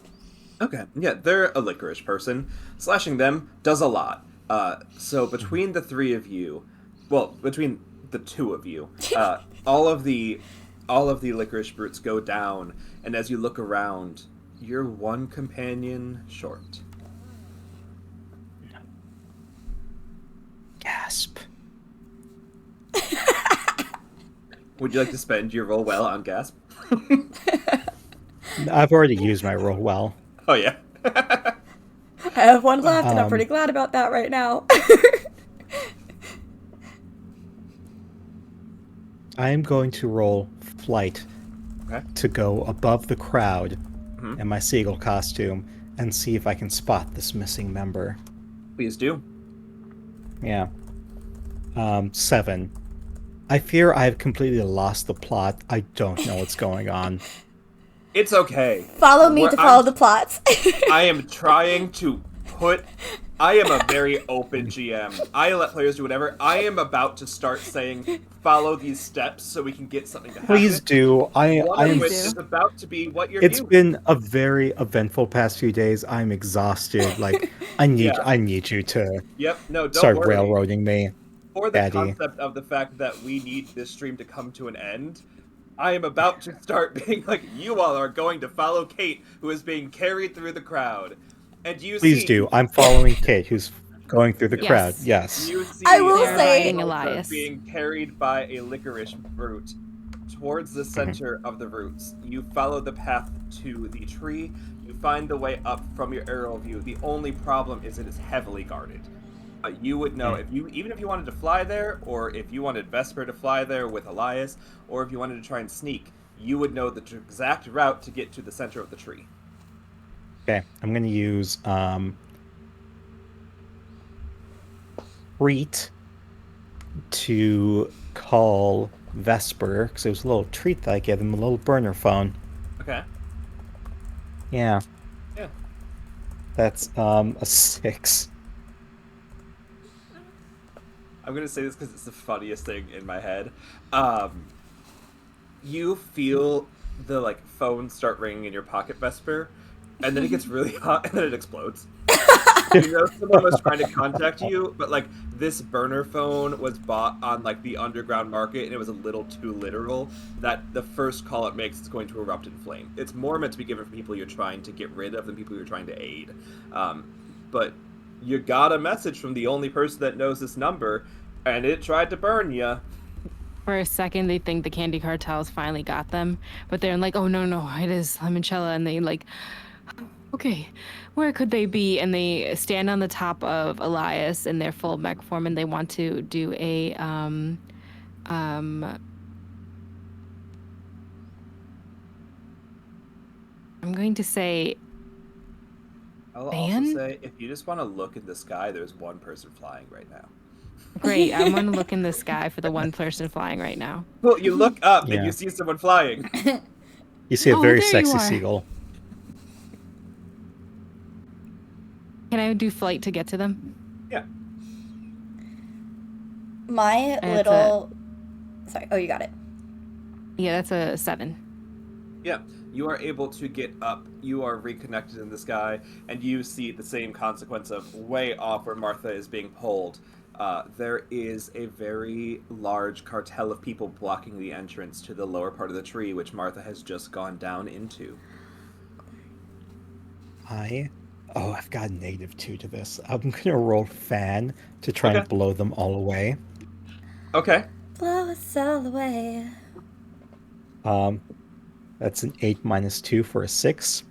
Okay, yeah, they're a licorice person. Slashing them does a lot. So between the three of you, well, between the two of you, all of the licorice brutes go down, and as you look around, you're one companion short. Gasp. Would you like to spend your roll well on Gasp? I've already used my roll well. Oh, yeah. I have one left, and I'm pretty glad about that right now. I am going to roll flight to go above the crowd in my seagull costume and see if I can spot this missing member. Please do. Yeah. 7. I fear I've completely lost the plot. I don't know what's going on. It's okay. Follow me to follow the plots. I am trying to I am a very open GM. I let players do whatever. I am about to start saying, follow these steps so we can get something to happen. Please do. One of which is about to be what you're It's viewing. been a very eventful past few days. I'm exhausted. Like, I need you to Don't start worry. railroading me. For the Daddy. concept of the fact that we need this stream to come to an end, I am about to start being like, you all are going to follow Kate, who is being carried through the crowd. And you Please do. I'm following Kate, who's going through the crowd. Yes. You see I will say- Elias being carried by a licorice root towards the center of the roots. You follow the path to the tree. You find the way up from your aerial view. The only problem is it is heavily guarded. You would know even if you wanted to fly there, or if you wanted Vesper to fly there with Elias, or if you wanted to try and sneak, you would know the exact route to get to the center of the tree. Okay, I'm going to use Treat to call Vesper, because it was a little treat that I gave him, a little burner phone. Okay. Yeah. Yeah. That's a 6. I'm going to say this because it's the funniest thing in my head. You feel the phone start ringing in your pocket, Vesper, and then it gets really hot, and then it explodes. You know someone was trying to contact you, but this burner phone was bought on the underground market, and it was a little too literal that the first call it makes is going to erupt in flame. It's more meant to be given for people you're trying to get rid of than people you're trying to aid. But you got a message from the only person that knows this number, and it tried to burn you. For a second, they think the candy cartels finally got them, but they're like, oh, no, it is Limoncello, and they okay, where could they be? And they stand on the top of Elias in their full mech form, and they want to do a, I'm going to say, I'll Ban? also say, if you just want to look in the sky, there's one person flying right now. great, I want to look in the sky for the one person flying right now. Well, you look up Yeah. and you see someone flying. You see a Oh, very there you sexy are. seagull. Can I do flight to get to them? Yeah. My It's a little. Sorry. Oh, you got it. yeah, that's a 7. Yeah, you are able to get up. You are reconnected in the sky, and you see the same consequence of way off where Martha is being pulled. There is a very large cartel of people blocking the entrance to the lower part of the tree, which Martha has just gone down into. I've got -2 to this. I'm gonna roll fan to try Okay. and blow them all away. Okay. Blow us all away. Um, that's an 8 -2 for a 6.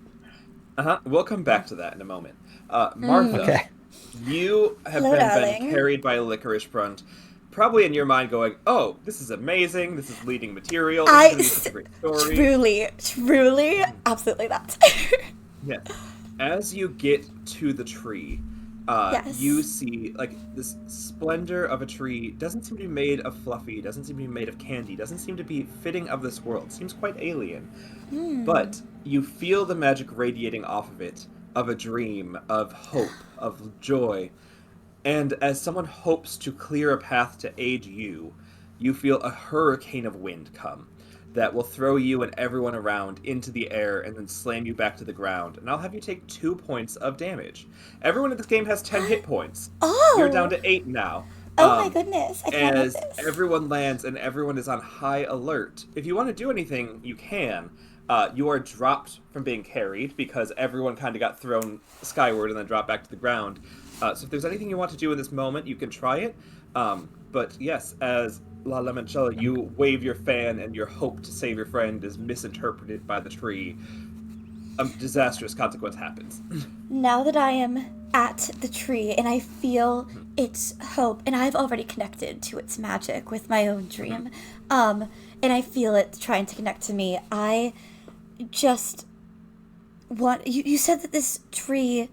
We'll come back to that in a moment. Martha, Okay. you have Hello, been darling. carried by a licorice brunt, probably in your mind going, "Oh, this is amazing. This is leading material. This is I going to be such a great story." truly, absolutely that. Yeah. As you get to the tree, Yes. you see like this splendor of a tree doesn't seem to be made of fluffy, doesn't seem to be made of candy, doesn't seem to be fitting of this world. Seems quite alien. But you feel the magic radiating off of it, of a dream, of hope, of joy. And as someone hopes to clear a path to aid you, you feel a hurricane of wind come that will throw you and everyone around into the air and then slam you back to the ground. And I'll have you take 2 points of damage. Everyone in this game has 10 hit points. You're down Oh. to 8 now. Oh my goodness. I cannot believe As this. everyone lands and everyone is on high alert. If you want to do anything, you can. You are dropped from being carried because everyone kind of got thrown skyward and then dropped back to the ground. So if there's anything you want to do in this moment, you can try it. But yes, as La Limoncello, you wave your fan and your hope to save your friend is misinterpreted by the tree. A disastrous consequence happens. Now that I am at the tree and I feel its hope, and I've already connected to its magic with my own dream, and I feel it trying to connect to me, I just want. You said that this tree,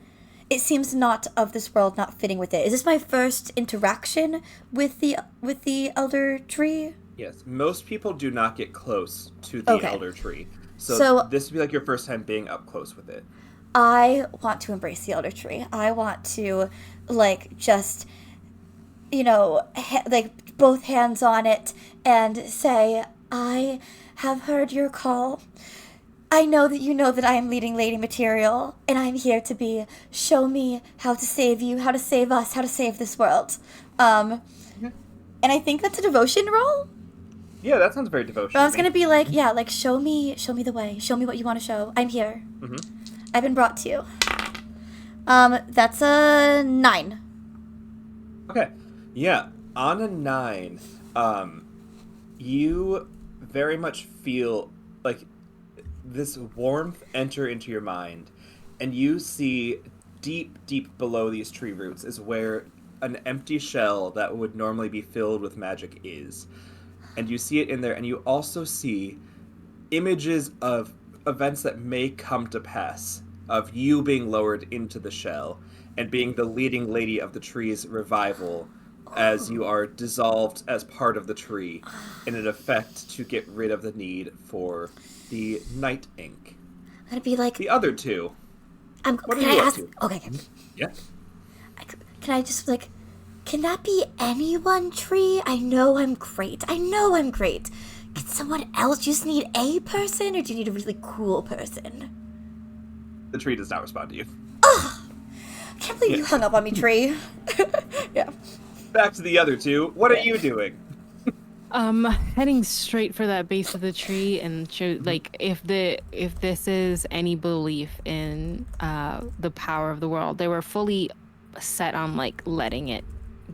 it seems not of this world, not fitting with it. Is this my first interaction with the elder tree? Yes, most people do not get close to the Okay. elder tree. So So- this would be like your first time being up close with it. I want to embrace the elder tree. I want to, like, just, like, both hands on it and say, I have heard your call. I know that you know that I am leading lady material, and I'm here to be. Show me how to save you, how to save us, how to save this world. And I think that's a devotion roll. Yeah, that sounds very devotional. But I was gonna be like, yeah, like show me the way. Show me what you want to show. I'm here. I've been brought to you. That's a 9. Okay. Yeah, on a 9, you very much feel like this warmth enter into your mind, and you see deep, deep below these tree roots is where an empty shell that would normally be filled with magic is. And you see it in there, and you also see images of events that may come to pass, of you being lowered into the shell and being the leading lady of the tree's revival as you are dissolved as part of the tree in an effect to get rid of the need for the night ink. I'd be like, The other two, what can are I you up ask? to? Okay. Yeah. Can I just like, can that be anyone, tree? I know I'm great. Can someone else just need a person, or do you need a really cool person? The tree does not respond to you. I can't believe you hung up on me, tree. Yeah. Back to the other two. What are you doing? Heading straight for that base of the tree and show like if this is any belief in the power of the world, they were fully set on like letting it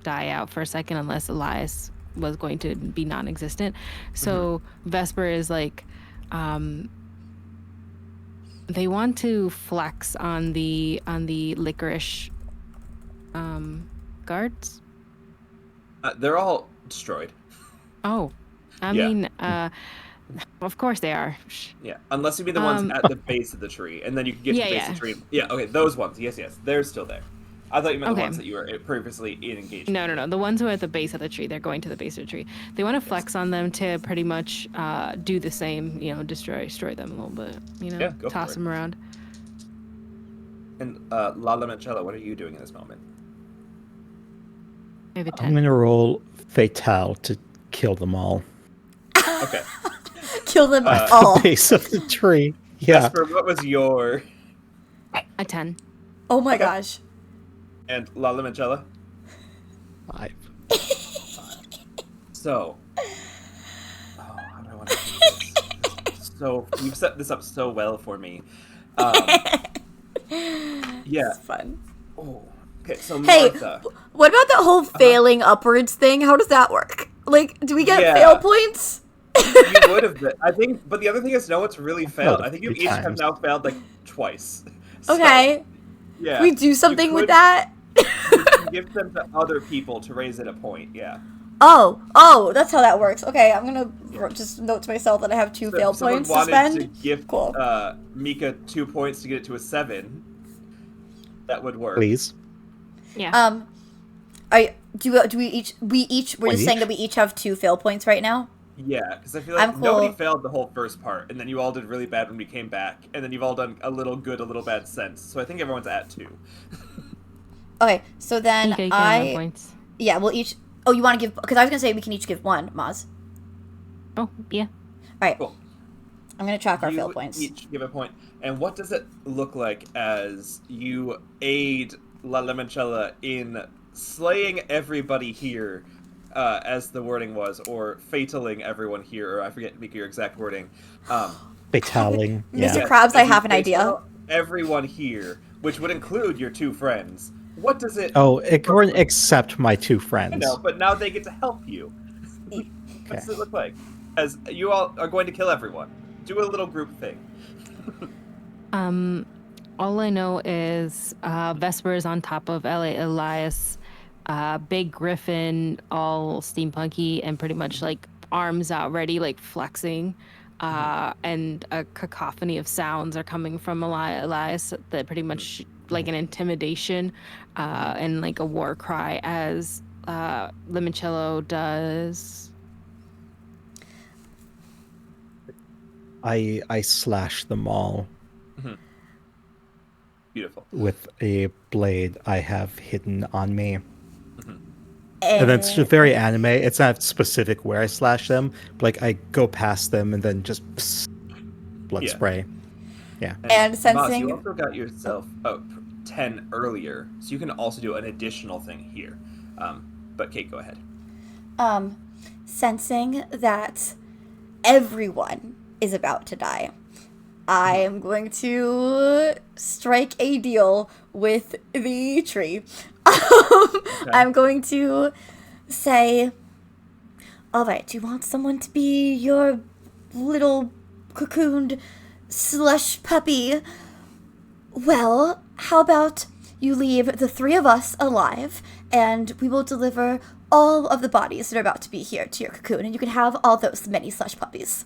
die out for a second unless Elias was going to be non-existent. So Vesper is like they want to flex on the licorice guards. They're all destroyed. Oh, I Yeah. mean, of course they are. Yeah, unless you mean the ones at the base of the tree, and then you can get to the base of the tree. Yeah, okay, those ones. Yes, they're still there. I thought you meant the Okay. ones that you were previously engaged. No. The ones who are at the base of the tree, they're going to the base of the tree. They want to flex on them to pretty much do the same, destroy them a little bit, Yeah, go toss for it. them around. And La Limoncello, what are you doing in this moment? I have a I'm 10. gonna roll Fatale to kill them all. Okay. Kill them At all. the base of the tree. Yeah. Vesper, what was your... A 10. Oh my Okay. gosh. And La Limoncello? 5. So... Oh, how do I want to do this? So, you've set this up so well for me. Yeah. It's fun. Oh. Okay, so Hey, Martha. what about that whole failing upwards thing? How does that work? Like, do we get Yeah. fail points? You would have been. I think, but the other thing is, no one's really failed. I think you 3 each have times. now failed like twice. So, Okay. yeah. We do something You with could- that? You can give them to other people to raise it a point. Yeah. Oh, that's how that works. Okay, I'm gonna just note to myself that I have 2 So fail if someone points to wanted spend. to give Cool. Mika 2 points to get it to a 7, that would work. Please. Yeah. We're just One saying each? that we each have 2 fail points right now? Yeah, because I feel I'm like nobody cool. failed the whole first part, and then you all did really bad when we came back, and then you've all done a little good, a little bad since. So I think everyone's at 2. Okay, so then Mika, you can have points. yeah, we'll each. Oh, you want to give? Because I was gonna say we can each give 1, Mozz. Oh, yeah. All right, Cool. I'm gonna track our You fail points. each give a point. And what does it look like as you aid La Limoncello in slaying everybody here, as the wording was, or fataling everyone here, or I forget, Mika, your exact wording. Fataling. Mr. Yeah. Krabs, I as you have an idea. fatal everyone here, which would include your 2 friends. What does it... Oh, except my 2 I friends. know, but now they get to help you. What does it look like? As you all are going to kill everyone. Do a little group thing. All I know is Vesper is on top of Elias, big griffin, all steampunky, and pretty much like arms out ready, like flexing. And a cacophony of sounds are coming from Elias that pretty much like an intimidation and like a war cry as Limoncello does. I slash them all Beautiful. with a blade I have hidden on me. And And then it's just very anime. It's not specific where I slash them, but like I go past them and then just blood Yeah. spray. Yeah. And Mozz, sensing- you also got yourself 10 earlier, so you can also do an additional thing here. But Kate, go ahead. Sensing that everyone is about to die, I am going to strike a deal with the tree. I'm going to say, all right, do you want someone to be your little cocooned slush puppy? Well, how about you leave the 3 of us alive, and we will deliver all of the bodies that are about to be here to your cocoon, and you can have all those many slush puppies.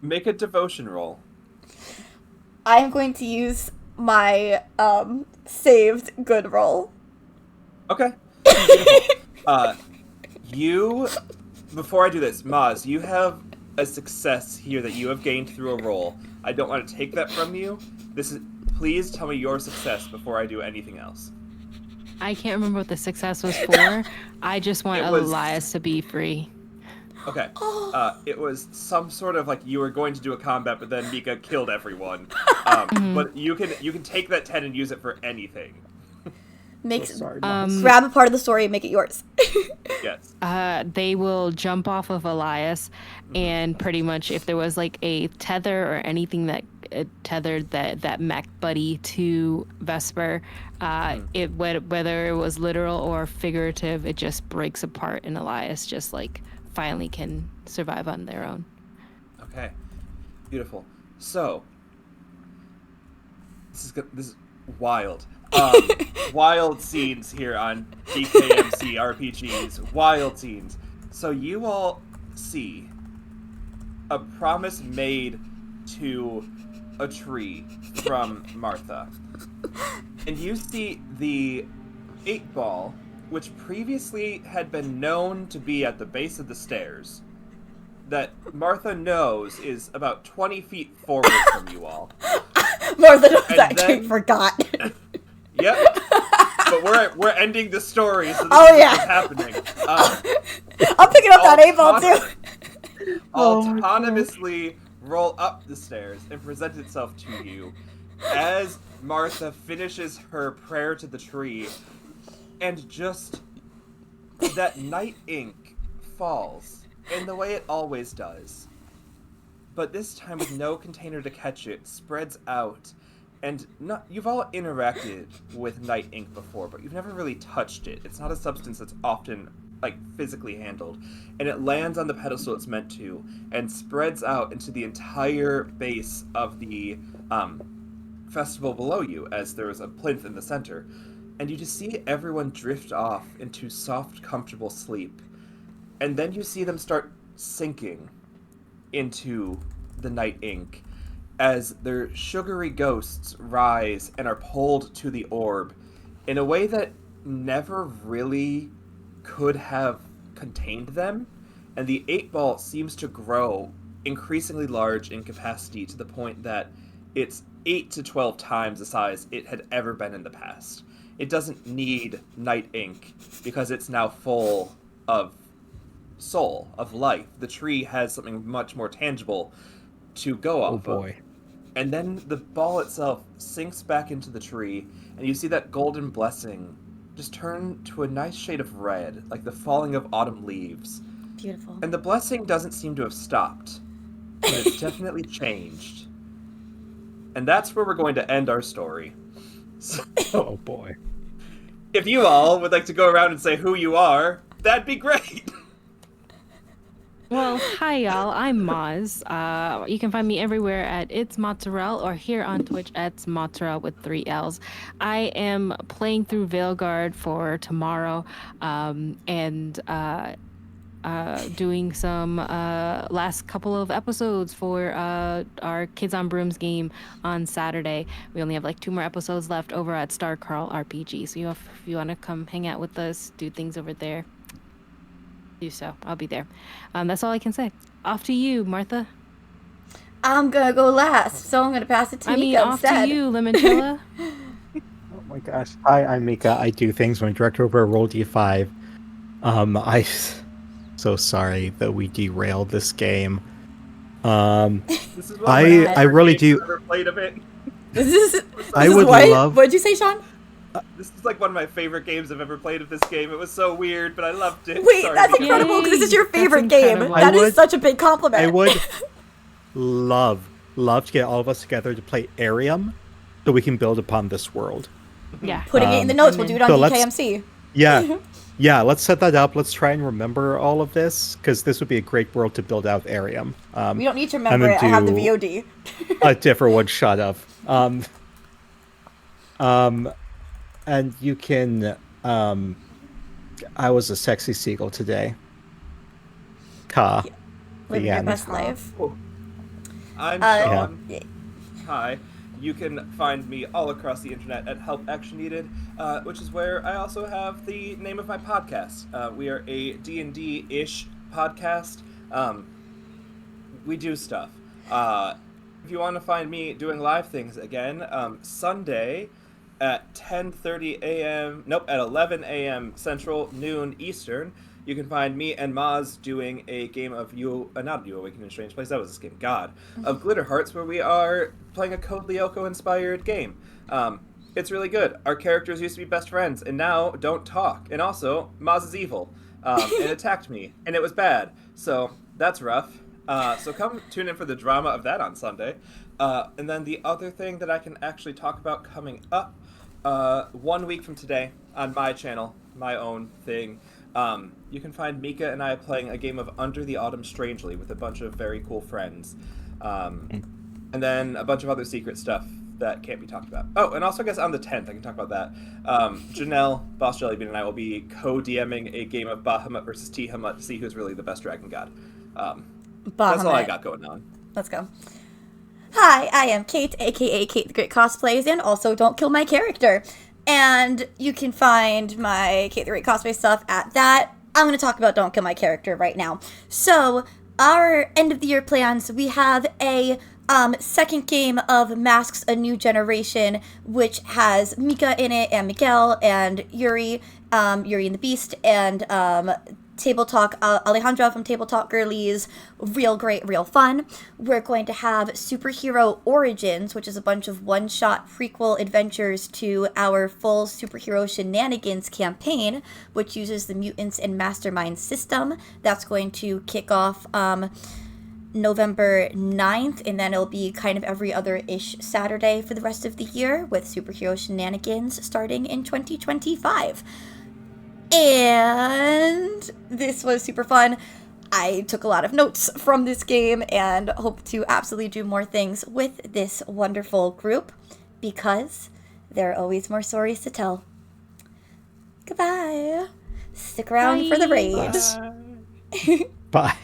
Make a devotion roll. I am going to use my saved good roll. Okay. Beautiful. Before I do this, Mozz, you have a success here that you have gained through a roll. I don't want to take that from you. Please tell me your success before I do anything else. I can't remember what the success was for. I just want It was- Elias to be free. Okay. It was some sort of like you were going to do a combat, but then Mika killed everyone. But you can take that 10 and use it for anything. Grab a part of the story and make it yours. Yes. They will jump off of Elias, and pretty much if there was like a tether or anything that tethered that mech buddy to Vesper, whether it was literal or figurative, it just breaks apart, and Elias just like finally can survive on their own. Okay. Beautiful. So this is wild. Wild scenes here on DKMC RPGs. Wild scenes. So you all see a promise made to a tree from Martha. And you see the 8-ball, which previously had been known to be at the base of the stairs, that Martha knows is about 20 feet forward from you all. Martha knows that Kate forgot. Yep. But we're ending the story, so this is happening. I'm picking up that 8-ball too. Autonomously roll up the stairs and present itself to you as Martha finishes her prayer to the tree, and just that night ink falls in the way it always does. But this time with no container to catch it, spreads out, and you've all interacted with night ink before, but you've never really touched it. It's not a substance that's often physically handled, and it lands on the pedestal it's meant to and spreads out into the entire base of the festival below you, as there is a plinth in the center, and you just see everyone drift off into soft, comfortable sleep, and then you see them start sinking into the night ink as their sugary ghosts rise and are pulled to the orb in a way that never really could have contained them, and the 8-ball seems to grow increasingly large in capacity to the point that it's 8 to 12 times the size it had ever been in the past. It doesn't need night ink because it's now full of soul, of life. The tree has something much more tangible to go off of. And then the ball itself sinks back into the tree, and you see that golden blessing just turn to a nice shade of red, like the falling of autumn leaves. Beautiful. And the blessing doesn't seem to have stopped, but it's definitely changed. And that's where we're going to end our story. So, oh boy. If you all would like to go around and say who you are, that'd be great. Well, hi y'all, I'm Mozz. You can find me everywhere at It's Mozzarella or here on Twitch at Mozzarella with 3 L's. I am playing through Veilguard for tomorrow and doing some last couple of episodes for our Kids on Brooms game on Saturday. We only have 2 more episodes left over at Star Carl RPG. So if you want to come hang out with us, do things over there, do so. I'll be there. That's all I can say. Off to you, Martha. I'm gonna go last, so I'm gonna pass it to Mika off instead. to you, Limoncello. Oh my gosh. Hi, I'm Mika. I do things when I direct over a roll D5. I so sorry that we derailed this game. This is I really do. I've ever played of it. I would love. What'd you say, Sean? This is one of my favorite games I've ever played of this game. It was so weird, but I loved it. Wait, Sorry, that's Mika. incredible because this is your favorite game. That is such a big compliment. I would love to get all of us together to play Arium so we can build upon this world. Yeah. Putting it in the notes, we'll do it on DKMC. Yeah, let's set that up. Let's try and remember all of this, because this would be a great world to build out Arium. We don't need to remember it. I have the VOD. A different one, shut up. And you can, I was a sexy seagull today. Ka. Living your best life. I'm Sean. Yeah. Hi. You can find me all across the internet at Help Action Needed, which is where I also have the name of my podcast. We are a D&D-ish podcast. We do stuff. If you want to find me doing live things again, Sunday at 10:30 a.m. Nope, at 11 a.m. Central, noon Eastern. You can find me and Mozz doing a game of not You Awaken in a Strange Place, that was this game, God, of Glitter Hearts, where we are playing a Code Lyoko-inspired game. It's really good. Our characters used to be best friends, and now don't talk. And also, Mozz is evil, and attacked me, and it was bad. So, that's rough. So come tune in for the drama of that on Sunday. And then the other thing that I can actually talk about coming up, 1 week from today, on my channel, my own thing, you can find Mika and I playing a game of Under the Autumn Strangely with a bunch of very cool friends. And then a bunch of other secret stuff that can't be talked about. Oh, and also I guess on the 10th, I can talk about that. Janelle, Boss Jellybean, and I will be co-DMing a game of Bahamut versus Tihamut to see who's really the best dragon god. That's all I got going on. Let's go. Hi, I am Kate, aka Kate the Great Cosplays, and also Don't Kill My Character. And you can find my Kate the Great Cosplay stuff at that. I'm going to talk about Don't Kill My Character right now. So, our end of the year plans, we have a second game of Masks A New Generation, which has Mika in it, and Miguel, and Yuri and the Beast, and Table Talk, Alejandra from Table Talk Girlies. Real great, real fun. We're going to have Superhero Origins, which is a bunch of one-shot prequel adventures to our full Superhero Shenanigans campaign, which uses the Mutants and Mastermind system. That's going to kick off November 9th, and then it'll be kind of every other-ish Saturday for the rest of the year, with Superhero Shenanigans starting in 2025. And this was super fun. I took a lot of notes from this game and hope to absolutely do more things with this wonderful group, because there are always more stories to tell. Goodbye. Stick around for the raid. Bye.